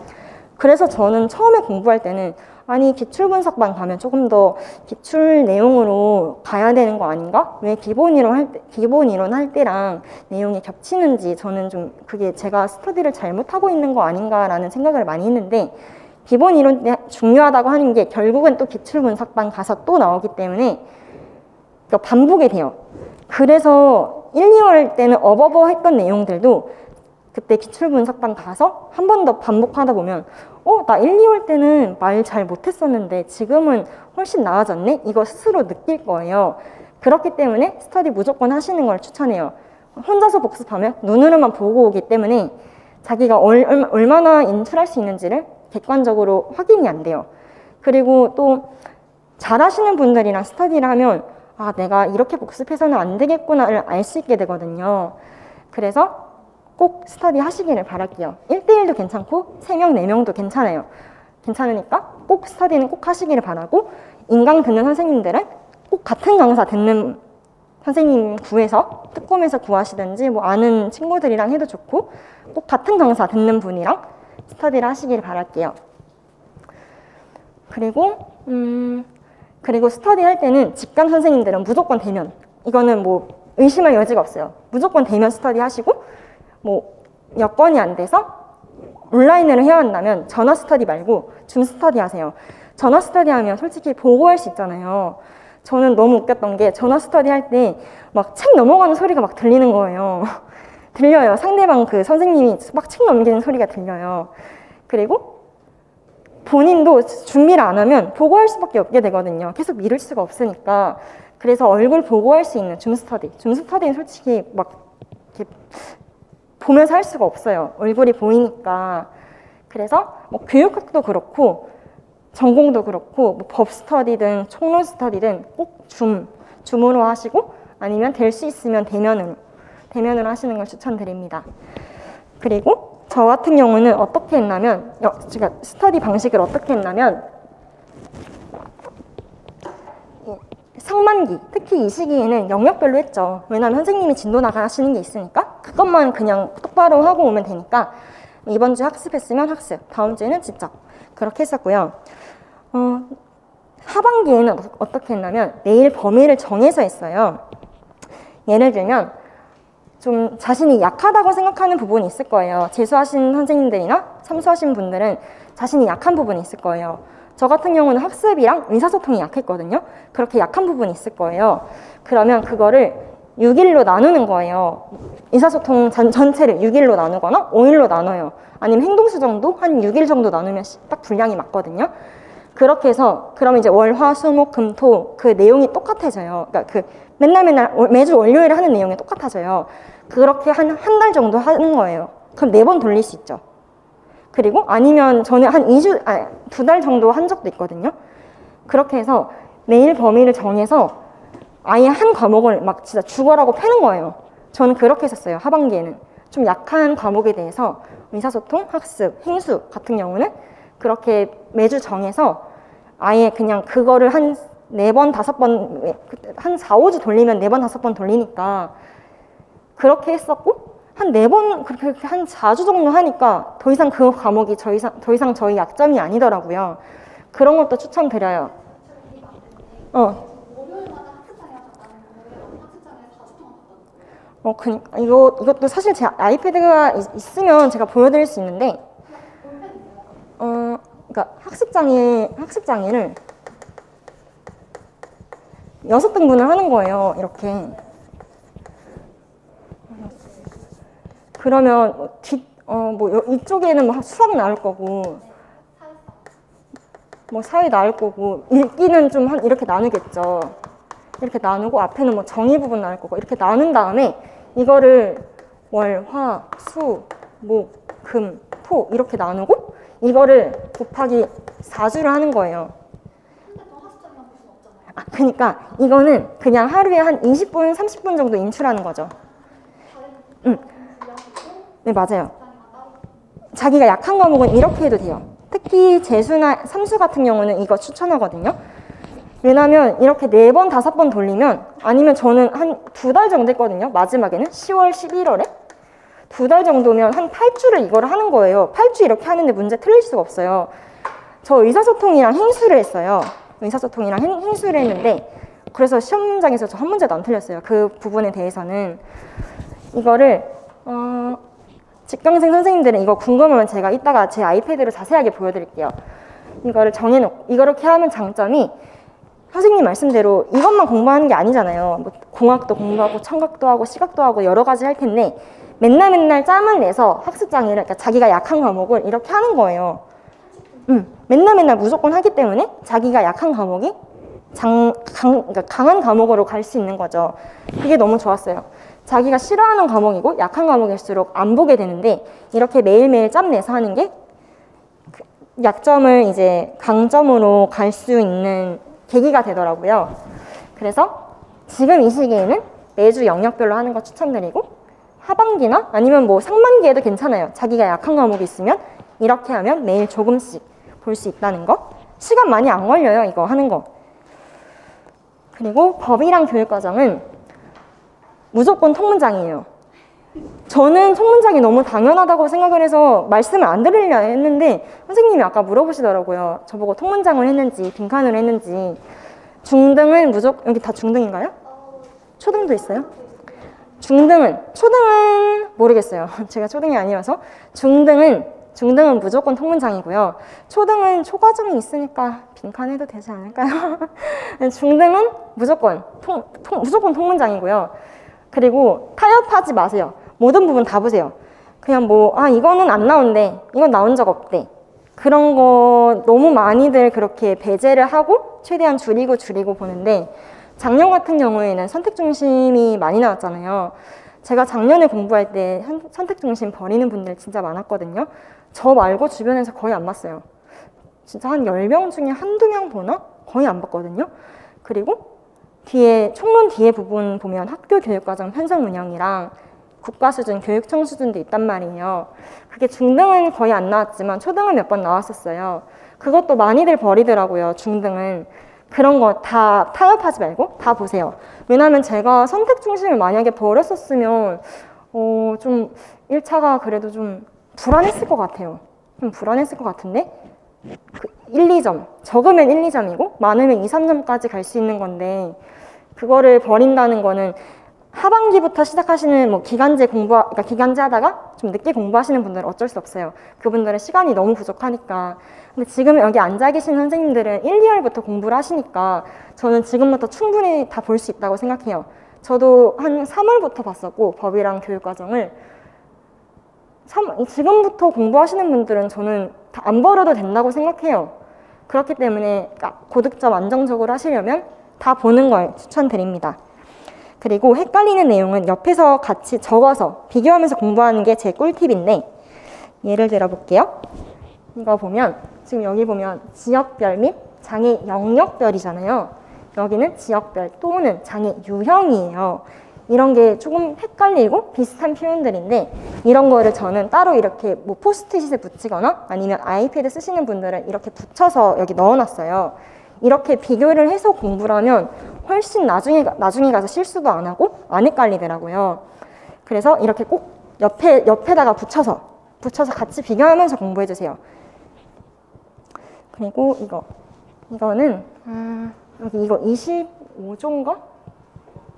그래서 저는 처음에 공부할 때는 아니 기출 분석반 가면 조금 더 기출 내용으로 가야 되는 거 아닌가? 왜 기본 이론 할 때랑 내용이 겹치는지 저는 좀 그게 제가 스터디를 잘못하고 있는 거 아닌가라는 생각을 많이 했는데, 기본 이론 때 중요하다고 하는 게 결국은 또 기출 분석반 가서 또 나오기 때문에 반복이 돼요. 그래서 1, 2월 때는 어버버 했던 내용들도 그때 기출 분석반 가서 한 번 더 반복하다 보면 나 1, 2월 때는 말 잘 못했었는데 지금은 훨씬 나아졌네? 이거 스스로 느낄 거예요. 그렇기 때문에 스터디 무조건 하시는 걸 추천해요. 혼자서 복습하면 눈으로만 보고 오기 때문에 자기가 얼마나 인출할 수 있는지를 객관적으로 확인이 안 돼요. 그리고 또 잘하시는 분들이랑 스터디를 하면 내가 이렇게 복습해서는 안 되겠구나를 알 수 있게 되거든요. 그래서 꼭 스터디 하시기를 바랄게요. 1대1도 괜찮고 3명, 4명도 괜찮아요. 괜찮으니까 꼭 스터디는 꼭 하시기를 바라고, 인강 듣는 선생님들은 꼭 같은 강사 듣는 선생님 구해서 특검에서 구하시든지 뭐 아는 친구들이랑 해도 좋고 꼭 같은 강사 듣는 분이랑 스터디를 하시기를 바랄게요. 그리고 스터디 할 때는 직강 선생님들은 무조건 대면, 이거는 뭐 의심할 여지가 없어요. 무조건 대면 스터디 하시고, 뭐 여건이 안 돼서 온라인으로 해야 한다면 전화 스터디 말고 줌 스터디 하세요. 전화 스터디 하면 솔직히 보고할 수 있잖아요. 저는 너무 웃겼던 게 전화 스터디 할 때 막 책 넘어가는 소리가 막 들리는 거예요. 들려요. 상대방 그 선생님이 막 책 넘기는 소리가 들려요. 그리고 본인도 준비를 안 하면 보고할 수밖에 없게 되거든요. 계속 미룰 수가 없으니까. 그래서 얼굴 보고할 수 있는 줌 스터디는 솔직히 막 이렇게 보면서 할 수가 없어요. 얼굴이 보이니까. 그래서 뭐 교육학도 그렇고 전공도 그렇고 뭐 법 스터디든 총론 스터디든 꼭 줌으로 하시고, 아니면 될 수 있으면 대면으로 하시는 걸 추천드립니다. 그리고 저 같은 경우는 어떻게 했냐면, 제가 스터디 방식을 어떻게 했냐면, 상반기, 특히 이 시기에는 영역별로 했죠. 왜냐면 선생님이 진도 나가시는 게 있으니까 그것만 그냥 똑바로 하고 오면 되니까 이번 주에 학습했으면 학습, 다음 주에는 직접 그렇게 했었고요. 하반기에는 어떻게 했냐면 내일 범위를 정해서 했어요. 예를 들면 좀 자신이 약하다고 생각하는 부분이 있을 거예요. 재수하신 선생님들이나 삼수하신 분들은 자신이 약한 부분이 있을 거예요. 저 같은 경우는 학습이랑 의사소통이 약했거든요. 그렇게 약한 부분이 있을 거예요. 그러면 그거를 6일로 나누는 거예요. 의사소통 전체를 6일로 나누거나 5일로 나눠요. 아니면 행동수정도 한 6일 정도 나누면 딱 분량이 맞거든요. 그렇게 해서 그러면 이제 월, 화, 수, 목, 금, 토 그 내용이 똑같아져요. 그러니까 그 맨날 매주 월요일에 하는 내용이 똑같아져요. 그렇게 한 달 정도 하는 거예요. 그럼 4번 돌릴 수 있죠. 그리고 아니면 저는 한 2달 정도 한 적도 있거든요. 그렇게 해서 매일 범위를 정해서 아예 한 과목을 막 진짜 죽어라고 패는 거예요. 저는 그렇게 했었어요. 하반기에는. 좀 약한 과목에 대해서 의사소통, 학습, 행수 같은 경우는 그렇게 매주 정해서 아예 그냥 그거를 한 4번, 5번, 한 4, 5주 돌리면 4번, 5번 돌리니까 그렇게 했었고 한 4번, 그렇게 한 4주 정도 하니까 더 이상 그 과목이 더 이상 저희 약점이 아니더라고요. 그런 것도 추천드려요. 그니까 이것도 사실 제 아이패드가 있으면 제가 보여드릴 수 있는데, 그러니까 학습장애를 6등분을 하는 거예요. 이렇게. 그러면 이쪽에는 뭐 수학 나올 거고, 뭐 사회 나올 거고, 읽기는 좀 이렇게 나누겠죠. 이렇게 나누고 앞에는 뭐 정의 부분 나올 거고 이렇게 나눈 다음에 이거를 월, 화, 수, 목, 금, 토 이렇게 나누고 이거를 곱하기 4주를 하는 거예요. 그러니까 이거는 그냥 하루에 한 20분, 30분 정도 인출하는 거죠. 네, 맞아요. 자기가 약한 과목은 이렇게 해도 돼요. 특히 재수나 삼수 같은 경우는 이거 추천하거든요. 왜냐면 이렇게 4번, 5번 돌리면 아니면 저는 한 2달 정도 했거든요. 마지막에는 10월, 11월에 2달 정도면 한 8주를 이거를 하는 거예요. 8주 이렇게 하는데 문제 틀릴 수가 없어요. 저 의사소통이랑 행수를 했어요. 의사소통이랑 행수를 했는데 그래서 시험장에서 저 한 문제도 안 틀렸어요. 그 부분에 대해서는. 이거를 직경생 선생님들은 이거 궁금하면 제가 이따가 제 아이패드로 자세하게 보여드릴게요. 이거를 정해놓고 이렇게 하면 장점이 선생님 말씀대로 이것만 공부하는 게 아니잖아요. 뭐 공학도 공부하고 청각도 하고 시각도 하고 여러 가지 할 텐데 맨날 짬을 내서 학습장애를 그러니까 자기가 약한 과목을 이렇게 하는 거예요. 맨날 무조건 하기 때문에 자기가 약한 과목이 그러니까 강한 과목으로 갈 수 있는 거죠. 그게 너무 좋았어요. 자기가 싫어하는 과목이고 약한 과목일수록 안 보게 되는데 이렇게 매일매일 짬 내서 하는 게 약점을 이제 강점으로 갈 수 있는 계기가 되더라고요. 그래서 지금 이 시기에는 매주 영역별로 하는 거 추천드리고 하반기나 아니면 뭐 상반기에도 괜찮아요. 자기가 약한 과목이 있으면 이렇게 하면 매일 조금씩 볼 수 있다는 거. 시간 많이 안 걸려요. 이거 하는 거. 그리고 법이랑 교육과정은 무조건 통문장이에요. 저는 통문장이 너무 당연하다고 생각을 해서 말씀을 안 드리려 했는데 선생님이 아까 물어보시더라고요. 저보고 통문장을 했는지 빈칸을 했는지. 중등은 무조건 여기 다 중등인가요? 초등도 있어요? 초등은 모르겠어요. 제가 초등이 아니라서. 중등은 무조건 통문장이고요. 초등은 초과정이 있으니까 빈칸해도 되지 않을까요? 중등은 무조건 통문장이고요. 그리고 타협하지 마세요. 모든 부분 다 보세요. 그냥 이거는 안 나온대. 이건 나온 적 없대. 그런 거 너무 많이들 그렇게 배제를 하고 최대한 줄이고 보는데 작년 같은 경우에는 선택중심이 많이 나왔잖아요. 제가 작년에 공부할 때 선택중심 버리는 분들 진짜 많았거든요. 저 말고 주변에서 거의 안 봤어요. 진짜 한 10명 중에 한두 명 보나? 거의 안 봤거든요. 그리고 총론 뒤에 부분 보면 학교 교육과정 편성 운영이랑 국가수준, 교육청 수준도 있단 말이에요. 그게 중등은 거의 안 나왔지만 초등은 몇 번 나왔었어요. 그것도 많이들 버리더라고요, 중등은. 그런 거 다 타협하지 말고 다 보세요. 왜냐면 제가 선택 중심을 만약에 버렸었으면 좀 1차가 그래도 좀 불안했을 것 같아요. 좀 불안했을 것 같은데 1, 2점, 적으면 1, 2점이고 많으면 2, 3점까지 갈 수 있는 건데 그거를 버린다는 거는 하반기부터 시작하시는 그러니까 기간제 하다가 좀 늦게 공부하시는 분들은 어쩔 수 없어요. 그분들은 시간이 너무 부족하니까. 근데 지금 여기 앉아 계신 선생님들은 1, 2월부터 공부를 하시니까 저는 지금부터 충분히 다 볼 수 있다고 생각해요. 저도 한 3월부터 봤었고 법이랑 교육과정을 지금부터 공부하시는 분들은 저는 다 안 버려도 된다고 생각해요. 그렇기 때문에 고득점 안정적으로 하시려면 다 보는 걸 추천드립니다. 그리고 헷갈리는 내용은 옆에서 같이 적어서 비교하면서 공부하는 게 제 꿀팁인데, 예를 들어 볼게요. 이거 보면 지금 여기 보면 지역별 및 장애 영역별이잖아요. 여기는 지역별 또는 장애 유형이에요. 이런 게 조금 헷갈리고 비슷한 표현들인데, 이런 거를 저는 따로 이렇게 뭐 포스트잇에 붙이거나 아니면 아이패드 쓰시는 분들은 이렇게 붙여서 여기 넣어놨어요. 이렇게 비교를 해서 공부를 하면 훨씬 나중에 가서 실수도 안 하고 안 헷갈리더라고요. 그래서 이렇게 꼭 옆에다가 붙여서 같이 비교하면서 공부해 주세요. 그리고 이거는 여기 이거 25조인가?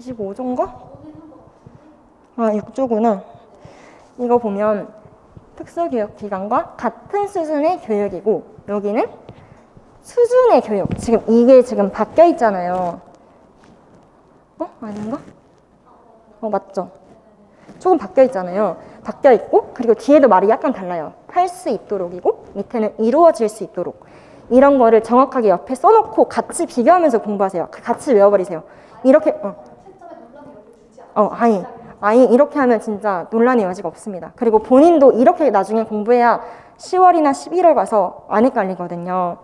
25조인가? 6조구나. 이거 보면 특수교육기관과 같은 수준의 교육이고, 여기는 수준의 교육. 지금 이게 지금 바뀌어 있잖아요. 아닌가? 맞죠? 조금 바뀌어 있잖아요. 바뀌어 있고, 그리고 뒤에도 말이 약간 달라요. 할 수 있도록이고, 밑에는 이루어질 수 있도록. 이런 거를 정확하게 옆에 써놓고 같이 비교하면서 공부하세요. 같이 외워버리세요. 이렇게 아예 이렇게 하면 진짜 논란의 여지가 없습니다. 그리고 본인도 이렇게 나중에 공부해야 10월이나 11월 가서 안 헷갈리거든요.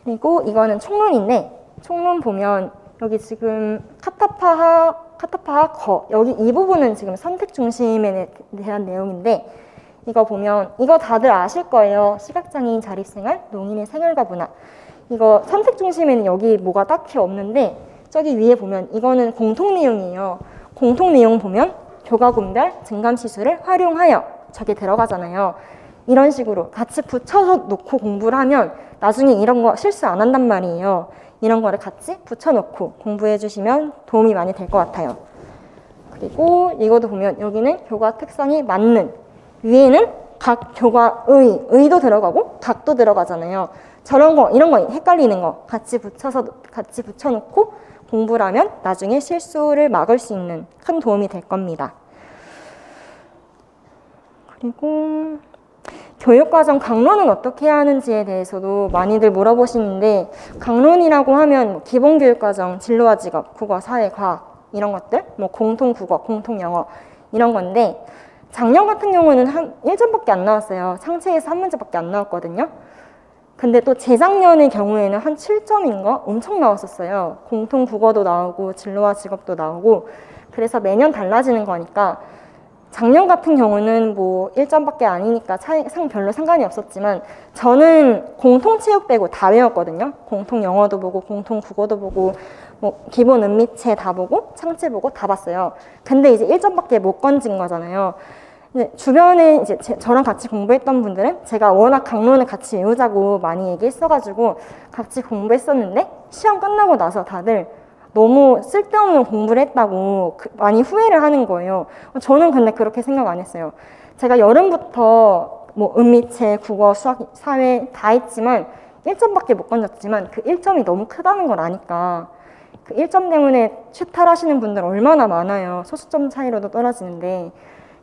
그리고 이거는 총론인데, 총론 보면 여기 지금 카타파하 거, 여기 이 부분은 지금 선택 중심에 대한 내용인데, 이거 보면 이거 다들 아실 거예요. 시각장애인 자립생활, 농인의 생활과 문화. 이거 선택 중심에는 여기 뭐가 딱히 없는데, 저기 위에 보면 이거는 공통 내용이에요. 공통 내용 보면 교과군별 증감시술을 활용하여 저게 들어가잖아요. 이런 식으로 같이 붙여서 놓고 공부를 하면 나중에 이런 거 실수 안 한단 말이에요. 이런 거를 같이 붙여놓고 공부해 주시면 도움이 많이 될 것 같아요. 그리고 이것도 보면 여기는 교과 특성이 맞는, 위에는 각 교과의 도 들어가고 각도 들어가잖아요. 이런 거 헷갈리는 거 같이 붙여놓고 공부를 하면 나중에 실수를 막을 수 있는 큰 도움이 될 겁니다. 그리고 교육과정 강론은 어떻게 해야 하는지에 대해서도 많이들 물어보시는데, 강론이라고 하면 기본교육과정, 진로와 직업, 국어, 사회, 과학 이런 것들, 공통국어, 공통영어 이런 건데, 작년 같은 경우는 한 1점밖에 안 나왔어요. 상체에서 한 문제밖에 안 나왔거든요. 근데 또 재작년의 경우에는 한 7점인가? 엄청 나왔었어요. 공통국어도 나오고 진로와 직업도 나오고. 그래서 매년 달라지는 거니까, 작년 같은 경우는 1점밖에 아니니까 별로 상관이 없었지만, 저는 공통체육 빼고 다 외웠거든요. 공통영어도 보고 공통국어도 보고 기본 은미체 다 보고 창체 보고 다 봤어요. 근데 이제 1점밖에 못 건진 거잖아요. 주변에 이제 저랑 같이 공부했던 분들은 제가 워낙 강론을 같이 외우자고 많이 얘기했어가지고 같이 공부했었는데, 시험 끝나고 나서 다들 너무 쓸데없는 공부를 했다고 많이 후회를 하는 거예요. 저는 근데 그렇게 생각 안 했어요. 제가 여름부터 은미체, 국어, 수학, 사회 다 했지만 1점밖에 못 건졌지만 그 1점이 너무 크다는 걸 아니까, 그 1점 때문에 최탈하시는 분들 얼마나 많아요. 소수점 차이로도 떨어지는데.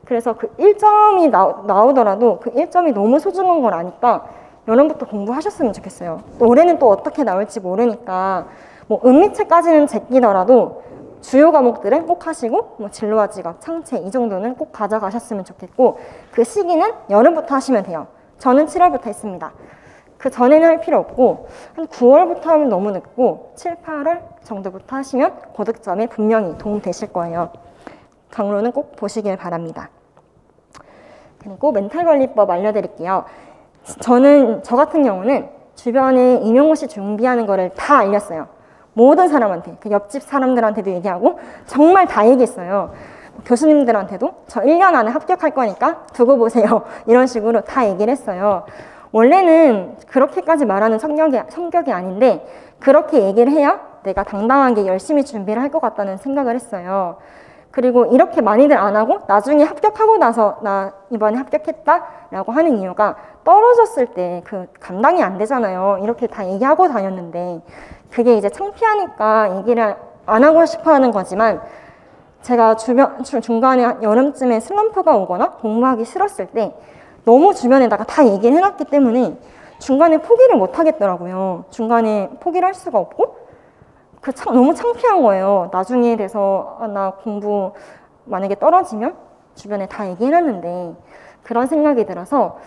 그래서 그 1점이 나오더라도 그 1점이 너무 소중한 걸 아니까 여름부터 공부하셨으면 좋겠어요. 또 올해는 또 어떻게 나올지 모르니까 은미체까지는 제끼더라도 주요 과목들은 꼭 하시고 진로와 직업, 창체 이 정도는 꼭 가져가셨으면 좋겠고, 그 시기는 여름부터 하시면 돼요. 저는 7월부터 했습니다. 그 전에는 할 필요 없고 한 9월부터 하면 너무 늦고 7, 8월 정도부터 하시면 고득점에 분명히 도움 되실 거예요. 강론은 꼭 보시길 바랍니다. 그리고 멘탈관리법 알려드릴게요. 저 같은 경우는 주변에 임용고시 준비하는 거를 다 알렸어요. 모든 사람한테, 그 옆집 사람들한테도 얘기하고 정말 다 얘기했어요. 교수님들한테도 저 1년 안에 합격할 거니까 두고 보세요. 이런 식으로 다 얘기를 했어요. 원래는 그렇게까지 말하는 성격이 아닌데, 그렇게 얘기를 해야 내가 당당하게 열심히 준비를 할 것 같다는 생각을 했어요. 그리고 이렇게 많이들 안 하고 나중에 합격하고 나서 나 이번에 합격했다라고 하는 이유가, 떨어졌을 때 그 감당이 안 되잖아요. 이렇게 다 얘기하고 다녔는데 그게 이제 창피하니까 얘기를 안 하고 싶어 하는 거지만, 제가 중간에 여름쯤에 슬럼프가 오거나 공부하기 싫었을 때 너무 주변에다가 다 얘기를 해놨기 때문에 중간에 포기를 못 하겠더라고요. 중간에 포기를 할 수가 없고 너무 창피한 거예요. 나중에 돼서 나 공부 만약에 떨어지면 주변에 다 얘기해놨는데 그런 생각이 들어서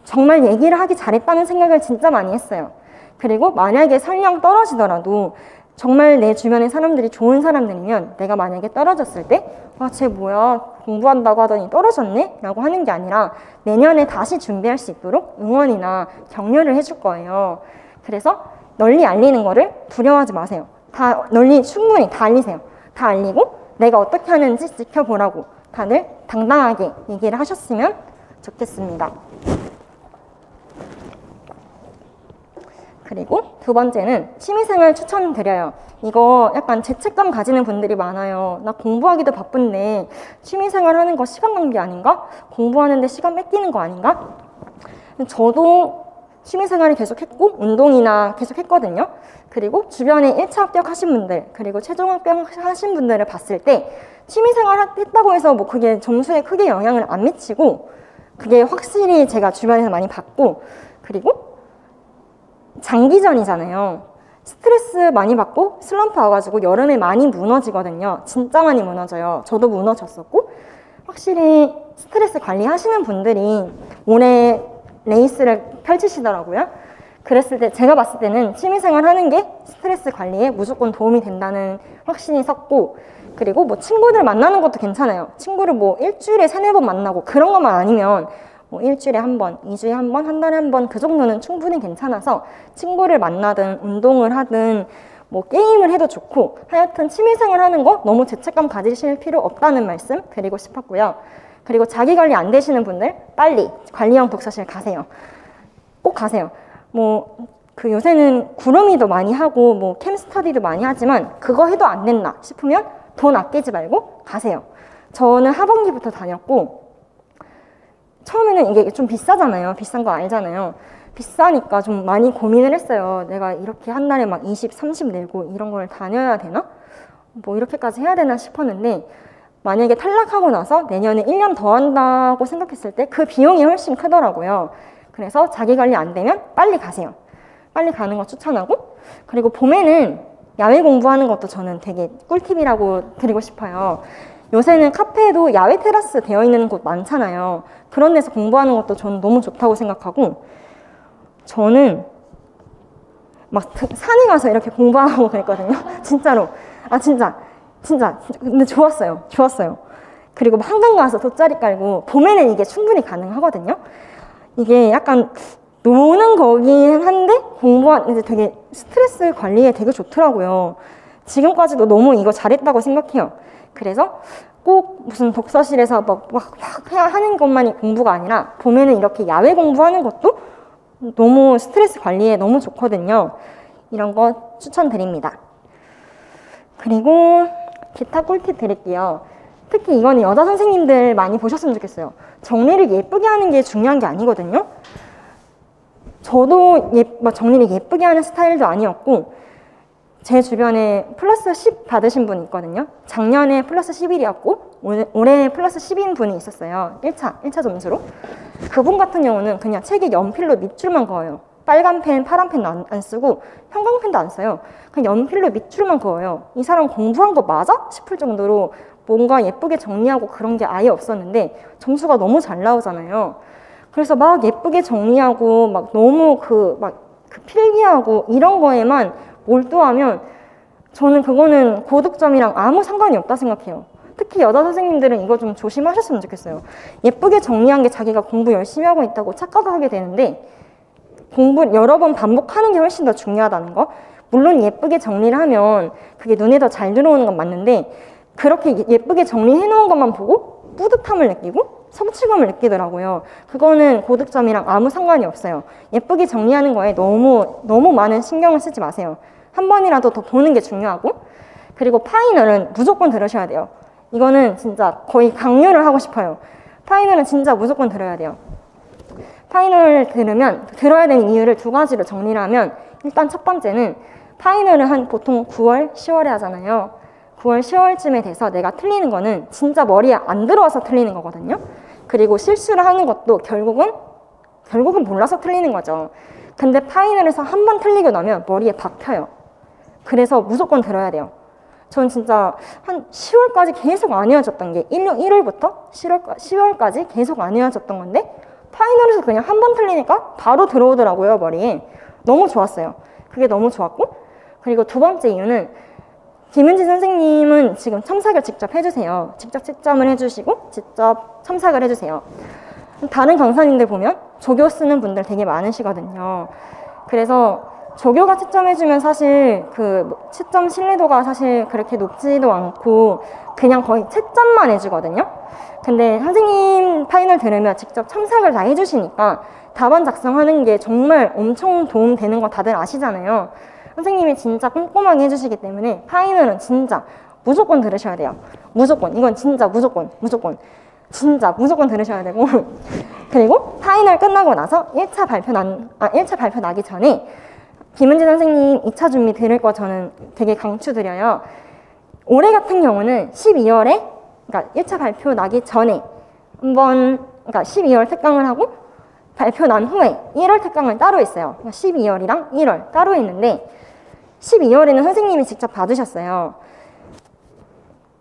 정말 얘기를 하기 잘했다는 생각을 진짜 많이 했어요. 그리고 만약에 설령 떨어지더라도 정말 내 주변의 사람들이 좋은 사람들이면 내가 만약에 떨어졌을 때 쟤 뭐야 공부한다고 하더니 떨어졌네? 라고 하는 게 아니라 내년에 다시 준비할 수 있도록 응원이나 격려를 해줄 거예요. 그래서 널리 알리는 거를 두려워하지 마세요. 다 널리 충분히 다 알리세요. 다 알리고 내가 어떻게 하는지 지켜보라고 다들 당당하게 얘기를 하셨으면 좋겠습니다. 그리고 두 번째는 취미생활 추천드려요. 이거 약간 죄책감 가지는 분들이 많아요. 나 공부하기도 바쁜데 취미생활 하는 거 시간 낭비 아닌가? 공부하는데 시간 뺏기는 거 아닌가? 저도 취미생활을 계속 했고 운동이나 계속 했거든요. 그리고 주변에 1차 합격하신 분들 그리고 최종 합격하신 분들을 봤을 때 취미생활 했다고 해서 뭐 그게 점수에 크게 영향을 안 미치고 그게 확실히 제가 주변에서 많이 봤고 그리고 장기전이잖아요. 스트레스 많이 받고 슬럼프 와가지고 여름에 많이 무너지거든요. 진짜 많이 무너져요. 저도 무너졌었고 확실히 스트레스 관리하시는 분들이 올해 레이스를 펼치시더라고요. 그랬을 때 제가 봤을 때는 취미생활 하는 게 스트레스 관리에 무조건 도움이 된다는 확신이 섰고 그리고 뭐 친구들 만나는 것도 괜찮아요. 친구를 뭐 일주일에 3-4번 만나고 그런 것만 아니면 뭐 일주일에 한 번, 2주에 한 번, 한 달에 한 번 그 정도는 충분히 괜찮아서 친구를 만나든 운동을 하든 뭐 게임을 해도 좋고 하여튼 취미생활 하는 거 너무 죄책감 가지실 필요 없다는 말씀 드리고 싶었고요. 그리고 자기 관리 안 되시는 분들 빨리 관리형 독서실 가세요. 꼭 가세요. 뭐 그 요새는 구름이도 많이 하고 뭐 캠스터디도 많이 하지만 그거 해도 안 된다 싶으면 돈 아끼지 말고 가세요. 저는 하반기부터 다녔고 처음에는 이게 좀 비싸잖아요. 비싼 거 알잖아요. 비싸니까 좀 많이 고민을 했어요. 내가 이렇게 한 달에 막 20, 30 내고 이런 걸 다녀야 되나? 뭐 이렇게까지 해야 되나 싶었는데 만약에 탈락하고 나서 내년에 1년 더 한다고 생각했을 때 그 비용이 훨씬 크더라고요. 그래서 자기 관리 안 되면 빨리 가세요. 빨리 가는 거 추천하고 그리고 봄에는 야외 공부하는 것도 저는 되게 꿀팁이라고 드리고 싶어요. 요새는 카페에도 야외 테라스 되어 있는 곳 많잖아요. 그런 데서 공부하는 것도 저는 너무 좋다고 생각하고 저는 막 산에 가서 이렇게 공부하고 그랬거든요. 진짜로. 진짜 근데 좋았어요. 그리고 한강 가서 돗자리 깔고 봄에는 이게 충분히 가능하거든요. 이게 약간 노는 거긴 한데 이제 되게 스트레스 관리에 되게 좋더라고요. 지금까지도 너무 이거 잘했다고 생각해요. 그래서 꼭 무슨 독서실에서 막 하는 것만이 공부가 아니라 봄에는 이렇게 야외 공부하는 것도 너무 스트레스 관리에 너무 좋거든요. 이런 거 추천드립니다. 그리고 기타 꿀팁 드릴게요. 특히 이거는 여자 선생님들 많이 보셨으면 좋겠어요. 정리를 예쁘게 하는 게 중요한 게 아니거든요. 저도 정리를 예쁘게 하는 스타일도 아니었고 제 주변에 플러스 10 받으신 분이 있거든요. 작년에 플러스 11이었고 올해 플러스 10인 분이 있었어요. 1차 점수로. 그분 같은 경우는 그냥 책에 연필로 밑줄만 그어요. 빨간 펜, 파란 펜 안 쓰고 형광펜도 안 써요. 그냥 연필로 밑줄만 그어요. 이 사람 공부한 거 맞아? 싶을 정도로 뭔가 예쁘게 정리하고 그런 게 아예 없었는데 점수가 너무 잘 나오잖아요. 그래서 막 예쁘게 정리하고 막 너무 그 필기하고 이런 거에만 몰두하면 저는 그거는 고득점이랑 아무 상관이 없다 생각해요. 특히 여자 선생님들은 이거 좀 조심하셨으면 좋겠어요. 예쁘게 정리한 게 자기가 공부 열심히 하고 있다고 착각하게 되는데 공부 여러 번 반복하는 게 훨씬 더 중요하다는 거. 물론 예쁘게 정리를 하면 그게 눈에 더 잘 들어오는 건 맞는데 그렇게 예쁘게 정리해 놓은 것만 보고 뿌듯함을 느끼고 성취감을 느끼더라고요. 그거는 고득점이랑 아무 상관이 없어요. 예쁘게 정리하는 거에 너무 많은 신경을 쓰지 마세요. 한 번이라도 더 보는 게 중요하고 그리고 파이널은 무조건 들으셔야 돼요. 이거는 진짜 거의 강요를 하고 싶어요. 파이널은 진짜 무조건 들어야 돼요. 파이널 들어야 되는 이유를 2가지로 정리를 하면 일단 첫 번째는 파이널은 한 보통 9월, 10월에 하잖아요. 9월, 10월쯤에 돼서 내가 틀리는 거는 진짜 머리에 안 들어와서 틀리는 거거든요. 그리고 실수를 하는 것도 결국은 몰라서 틀리는 거죠. 근데 파이널에서 한 번 틀리고 나면 머리에 박혀요. 그래서 무조건 들어야 돼요. 전 진짜 한 10월까지 계속 안 헤어졌던 게 1월부터 10월까지 계속 안 헤어졌던 건데 파이널에서 그냥 한 번 틀리니까 바로 들어오더라고요, 머리에. 너무 좋았어요. 그게 너무 좋았고, 그리고 두 번째 이유는 김은지 선생님은 지금 첨삭을 직접 해주세요. 직접 채점을 해주시고 직접 첨삭을 해주세요. 다른 강사님들 보면 조교 쓰는 분들 되게 많으시거든요. 그래서 조교가 채점해주면 사실 그 채점 신뢰도가 사실 그렇게 높지도 않고 그냥 거의 채점만 해주거든요. 근데 선생님 파이널 들으면 직접 첨삭을 다 해주시니까 답안 작성하는 게 정말 엄청 도움되는 거 다들 아시잖아요. 선생님이 진짜 꼼꼼하게 해주시기 때문에 파이널은 진짜 무조건 들으셔야 돼요. 무조건. 이건 진짜 무조건. 진짜 무조건 들으셔야 되고 그리고 파이널 끝나고 나서 1차 발표 나기 전에 김은지 선생님 2차 준비 들을 거 저는 되게 강추드려요. 올해 같은 경우는 12월에 그러니까 1차 발표 나기 전에 그러니까 12월 특강을 하고 발표 난 후에 1월 특강을 따로 있어요. 12월이랑 1월 따로 있는데 12월에는 선생님이 직접 받으셨어요.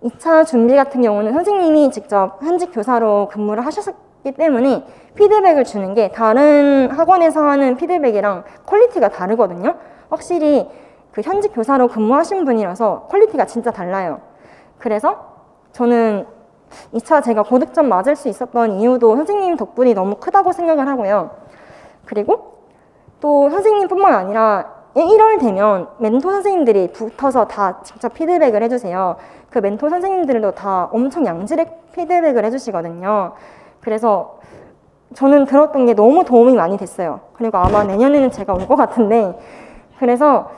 2차 준비 같은 경우는 선생님이 직접 현직 교사로 근무를 하셨기 때문에 피드백을 주는 게 다른 학원에서 하는 피드백이랑 퀄리티가 다르거든요. 확실히 그 현직 교사로 근무하신 분이라서 퀄리티가 진짜 달라요. 그래서 저는 2차 제가 고득점 맞을 수 있었던 이유도 선생님 덕분이 너무 크다고 생각을 하고요. 그리고 또 선생님뿐만 아니라 1월 되면 멘토 선생님들이 붙어서 다 직접 피드백을 해주세요. 그 멘토 선생님들도 다 엄청 양질의 피드백을 해주시거든요. 그래서 저는 들었던 게 너무 도움이 많이 됐어요. 그리고 아마 내년에는 제가 올 것 같은데 그래서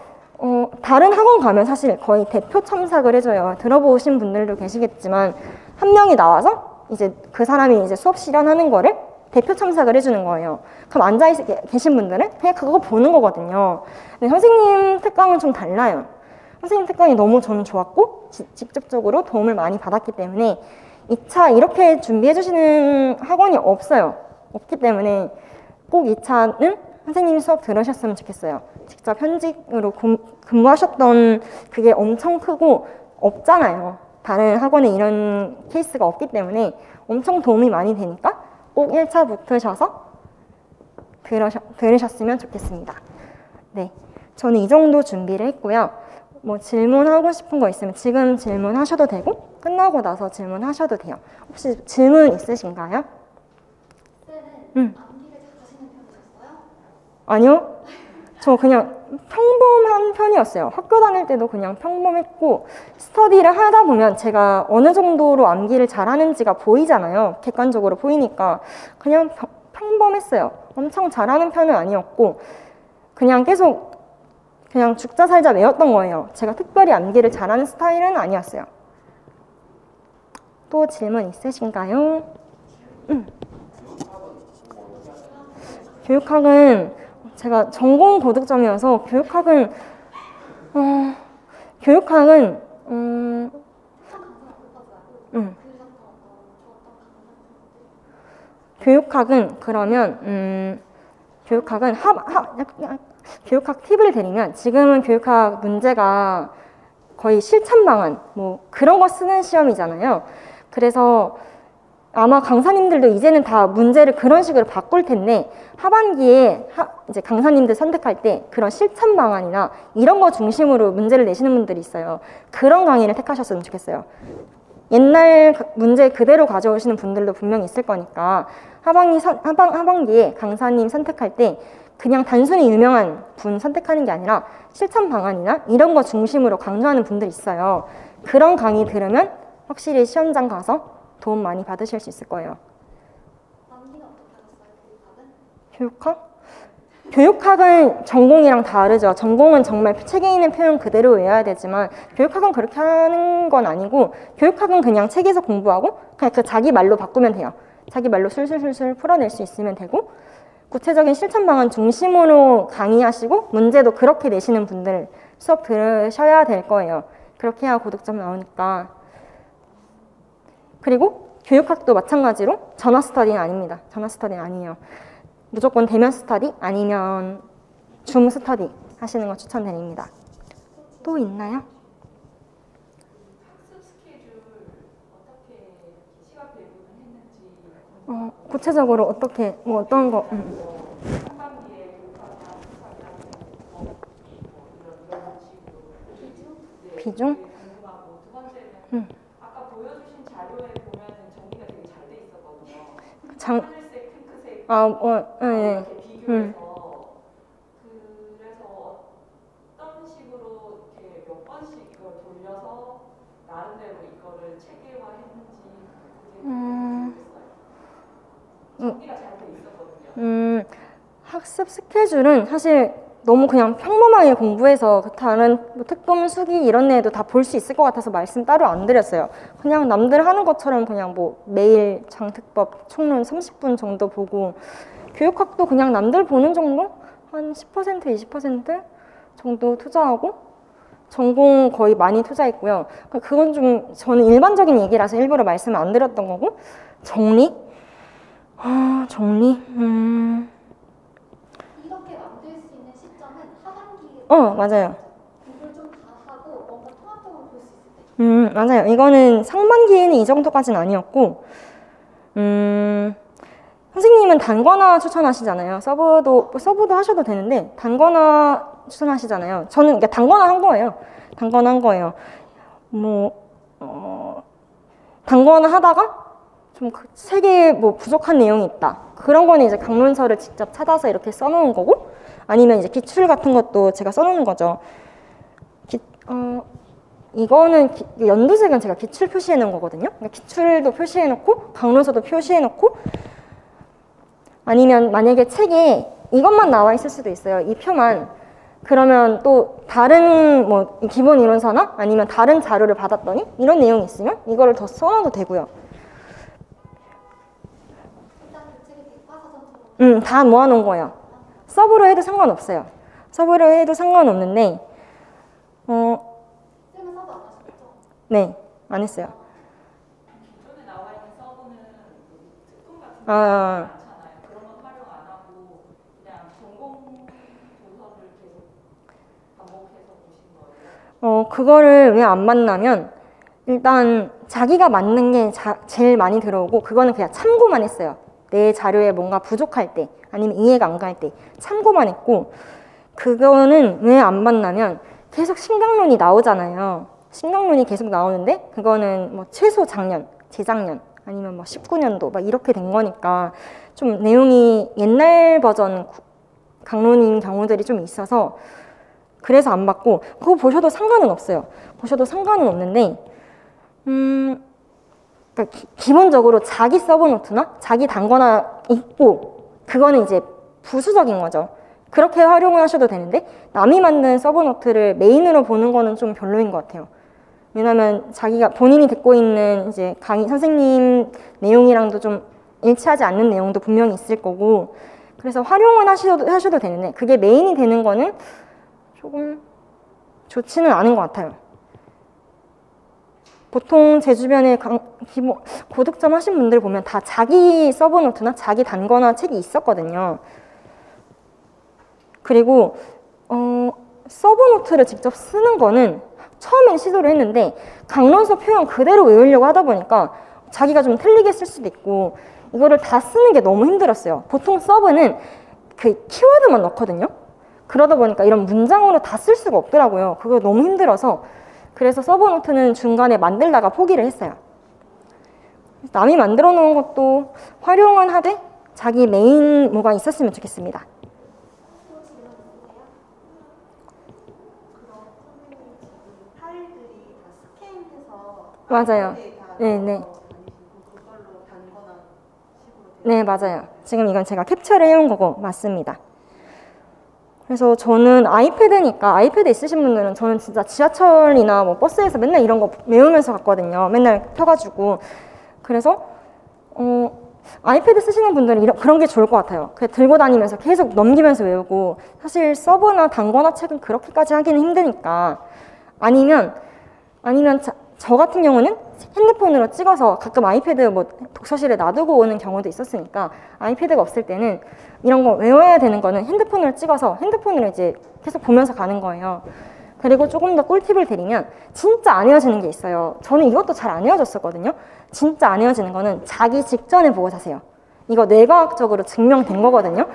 다른 학원 가면 사실 거의 대표 첨삭을 해줘요. 들어보신 분들도 계시겠지만 한 명이 나와서 이제 그 사람이 이제 수업 실현하는 거를 대표 첨삭을 해주는 거예요. 그럼 앉아 계신 분들은 그냥 그거 보는 거거든요. 근데 선생님 특강은 좀 달라요. 선생님 특강이 너무 저는 좋았고 직접적으로 도움을 많이 받았기 때문에 2차 이렇게 준비해 주시는 학원이 없기 때문에 꼭 2차는 선생님 수업 들으셨으면 좋겠어요. 직접 현직으로 근무하셨던 그게 엄청 크고 없잖아요. 다른 학원에 이런 케이스가 없기 때문에 엄청 도움이 많이 되니까 꼭 1차 붙으셔서 들으셨으면 좋겠습니다. 네, 저는 이 정도 준비를 했고요. 뭐 질문하고 싶은 거 있으면 지금 질문하셔도 되고 끝나고 나서 질문하셔도 돼요. 혹시 질문 있으신가요? 쌤은 암기를 잘하시는 편이셨어요? 아니요. 저 그냥 평범한 편이었어요. 학교 다닐 때도 그냥 평범했고 스터디를 하다 보면 제가 어느 정도로 암기를 잘하는지가 보이잖아요. 객관적으로 보이니까 그냥 평범했어요. 엄청 잘하는 편은 아니었고 그냥 계속 그냥 죽자 살자 외웠던 거예요. 제가 특별히 암기를 잘하는 스타일은 아니었어요. 또 질문 있으신가요? 교육학은 제가 전공 고득점이어서 교육학은 그러면 교육학 팁을 드리면 지금은 교육학 문제가 거의 실천 방안 뭐 그런 거 쓰는 시험이잖아요. 그래서 아마 강사님들도 이제는 다 문제를 그런 식으로 바꿀 텐데 하반기에 이제 강사님들 선택할 때 그런 실천 방안이나 이런 거 중심으로 문제를 내시는 분들이 있어요. 그런 강의를 택하셨으면 좋겠어요. 옛날 문제 그대로 가져오시는 분들도 분명히 있을 거니까 하반기에 강사님 선택할 때 그냥 단순히 유명한 분 선택하는 게 아니라 실천 방안이나 이런 거 중심으로 강조하는 분들이 있어요. 그런 강의 들으면 확실히 시험장 가서 도움 많이 받으실 수 있을 거예요. 암기는 어떻게 하셨어요? 교육학은? 교육학은 전공이랑 다르죠. 전공은 정말 책에 있는 표현 그대로 외워야 되지만 교육학은 그렇게 하는 건 아니고 교육학은 그냥 책에서 공부하고 그냥 그 자기 말로 바꾸면 돼요. 자기 말로 술술술술 풀어낼 수 있으면 되고 구체적인 실천 방안 중심으로 강의하시고 문제도 그렇게 내시는 분들 수업 들으셔야 될 거예요. 그렇게 해야 고득점 나오니까. 그리고 교육학도 마찬가지로 전화 스터디는 아닙니다. 전화 스터디는 아니에요. 무조건 대면 스터디 아니면 줌 스터디 하시는 거 추천드립니다. 또 있나요? 학습 스케줄 어떻게 시간 배분을 했는지 구체적으로 어떻게 뭐 어떤 거 상반기에 교육하냐 학습하냐 이런 식으로 비중? 궁금하고 두 번째는 아까 보여주신 자료에 보면은 정리가 되게 잘 돼 있었거든요. 하늘색, 핑크색 네. 이렇게 비교해서 그래서 어떤 식으로 이렇게 몇 번씩 이걸 돌려서 나름대로 이거를 체계화했는지 그게 궁금했어요. 정리가 잘 돼 있었거든요. 학습 스케줄은 사실 너무 그냥 평범하게 공부해서 그 다른 뭐 특금, 수기 이런 애도 다 볼 수 있을 것 같아서 말씀 따로 안 드렸어요. 그냥 남들 하는 것처럼 그냥 뭐 매일 장특법 총론 30분 정도 보고 교육학도 그냥 남들 보는 정도? 한 10%, 20% 정도 투자하고 전공 거의 많이 투자했고요. 그건 좀 저는 일반적인 얘기라서 일부러 말씀 안 드렸던 거고 정리? 정리? 이렇게 만들 수 있는 시점은 하반기에 맞아요. 이걸 좀 다 하고 뭔가 통합적으로 볼 수 있을 때 맞아요. 이거는 상반기에는 이 정도까지는 아니었고 선생님은 단권화 추천하시잖아요. 서브도 하셔도 되는데 단권화 추천하시잖아요. 저는 그러니까 단권화 한 거예요. 단권화 한 거예요. 단권화 하다가 좀 책에 뭐 부족한 내용이 있다. 그런 거는 이제 강론서를 직접 찾아서 이렇게 써놓은 거고 아니면 이제 기출 같은 것도 제가 써놓은 거죠. 이거는 연두색은 제가 기출 표시해 놓은 거거든요. 그러니까 기출도 표시해 놓고 강론서도 표시해 놓고 아니면 만약에 책에 이것만 나와 있을 수도 있어요. 이 표만. 그러면 또 다른 뭐 기본 이론서나 아니면 다른 자료를 받았더니 이런 내용이 있으면 이거를 더 써놔도 되고요. 일단 그 책이 백과사전처럼 다 모아놓은 거예요. 서브로 해도 상관없어요. 서브로 해도 상관없는데 쌤은 서브 안 하셨죠? 네, 안 했어요. 기존에 나와 있는 서브는 특금 같은 거 아, 많잖아요. 그런 건 활용 안 하고 그냥 전공 도서를 계속 반복해서 보신 거예요? 그거를 왜 안 만나면 일단 자기가 맞는 게 제일 많이 들어오고 그거는 그냥 참고만 했어요. 내 자료에 뭔가 부족할 때 아니면 이해가 안 갈 때 참고만 했고 그거는 왜 안 만나면 계속 신강론이 나오잖아요. 신강론이 계속 나오는데 그거는 뭐 최소 작년, 재작년 아니면 뭐 19년도 막 이렇게 된 거니까 좀 내용이 옛날 버전 강론인 경우들이 좀 있어서 그래서 안 받고 그거 보셔도 상관은 없어요. 보셔도 상관은 없는데 그러니까 기본적으로 자기 서브노트나 자기 단권화 있고 그거는 이제 부수적인 거죠. 그렇게 활용을 하셔도 되는데 남이 만든 서브노트를 메인으로 보는 거는 좀 별로인 것 같아요. 왜냐면 자기가 본인이 듣고 있는 이제 강의 선생님 내용이랑도 좀 일치하지 않는 내용도 분명히 있을 거고 그래서 활용은 하셔도 되는데 그게 메인이 되는 거는 조금 좋지는 않은 것 같아요. 보통 제 주변에 고득점 하신 분들 보면 다 자기 서브노트나 자기 단권화 책이 있었거든요. 그리고 서브노트를 직접 쓰는 거는 처음엔 시도를 했는데 강론서 표현 그대로 외우려고 하다 보니까 자기가 좀 틀리게 쓸 수도 있고 이거를 다 쓰는 게 너무 힘들었어요. 보통 서브는 그 키워드만 넣거든요. 그러다 보니까 이런 문장으로 다 쓸 수가 없더라고요. 그거 너무 힘들어서 그래서 서브노트는 중간에 만들다가 포기를 했어요. 남이 만들어 놓은 것도 활용은 하되 자기 메인 뭐가 있었으면 좋겠습니다. 또 질문 있으세요? 그럼 선생님 지금 파일들이 다 스캔해서 맞아요. 아이패드에 다 네, 넣어서 네. 다니시고 그걸로 단거나 식으로 네, 맞아요. 지금 이건 제가 캡처를 해온 거고 맞습니다. 그래서 저는 아이패드니까 아이패드 있으신 분들은 저는 진짜 지하철이나 뭐 버스에서 맨날 이런 거 외우면서 갔거든요. 맨날 펴가지고. 그래서 아이패드 쓰시는 분들은 그런 게 좋을 것 같아요. 그냥 들고 다니면서 계속 넘기면서 외우고 사실 서브나 단권화 책은 그렇게까지 하기는 힘드니까 아니면 저 같은 경우는 핸드폰으로 찍어서 가끔 아이패드 뭐 독서실에 놔두고 오는 경우도 있었으니까 아이패드가 없을 때는 이런 거 외워야 되는 거는 핸드폰으로 찍어서 핸드폰으로 이제 계속 보면서 가는 거예요. 그리고 조금 더 꿀팁을 드리면 진짜 안 외워지는 게 있어요. 저는 이것도 잘 안 외워졌었거든요. 진짜 안 외워지는 거는 자기 직전에 보고 자세요. 이거 뇌과학적으로 증명된 거거든요.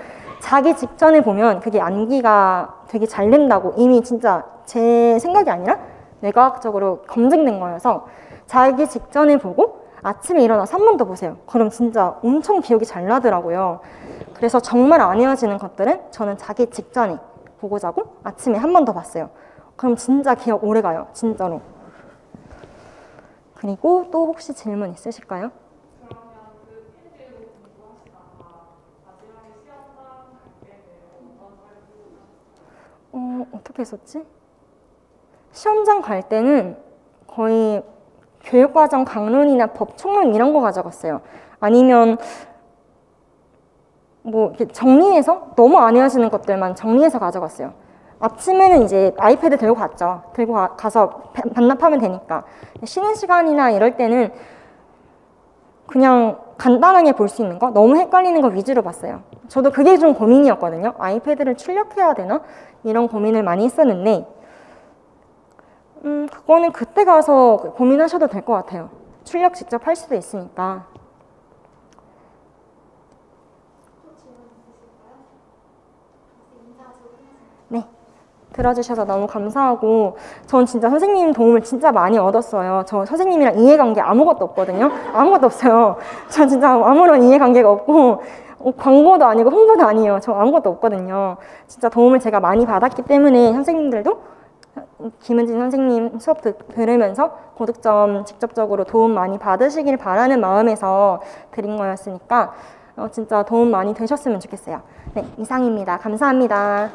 자기 직전에 보면 그게 암기가 되게 잘 된다고 이미 진짜 제 생각이 아니라 뇌과학적으로 검증된 거여서 자기 직전에 보고 아침에 일어나서 한 번 더 보세요. 그럼 진짜 엄청 기억이 잘 나더라고요. 그래서 정말 안 외워지는 것들은 저는 자기 직전에 보고 자고 아침에 한 번 더 봤어요. 그럼 진짜 기억 오래 가요. 진짜로. 그리고 또 혹시 질문 있으실까요? 그러면 그 필드로 공부하시다가 마지막에 시험장 갈 때는 어떤 걸 어떻게 했었지? 시험장 갈 때는 거의 교육과정 강론이나 법총론 이런 거 가져갔어요. 아니면 뭐 이렇게 정리해서 너무 안 외워지는 것들만 정리해서 가져갔어요. 아침에는 이제 아이패드 들고 갔죠. 들고 가서 반납하면 되니까. 쉬는 시간이나 이럴 때는 그냥 간단하게 볼 수 있는 거, 너무 헷갈리는 거 위주로 봤어요. 저도 그게 좀 고민이었거든요. 아이패드를 출력해야 되나? 이런 고민을 많이 했었는데 그거는 그때 가서 고민하셔도 될 것 같아요. 출력 직접 할 수도 있으니까. 또 질문 있으실까요? 인사하시고 끝내세요. 네. 들어주셔서 너무 감사하고 전 진짜 선생님 도움을 진짜 많이 얻었어요. 저 선생님이랑 이해관계 아무것도 없거든요. 아무것도 없어요. 전 진짜 아무런 이해관계가 없고 광고도 아니고 홍보도 아니에요. 저 아무것도 없거든요. 진짜 도움을 제가 많이 받았기 때문에 선생님들도 김은진 선생님 수업 들으면서 고득점 직접적으로 도움 많이 받으시길 바라는 마음에서 드린 거였으니까 진짜 도움 많이 되셨으면 좋겠어요. 네, 이상입니다. 감사합니다.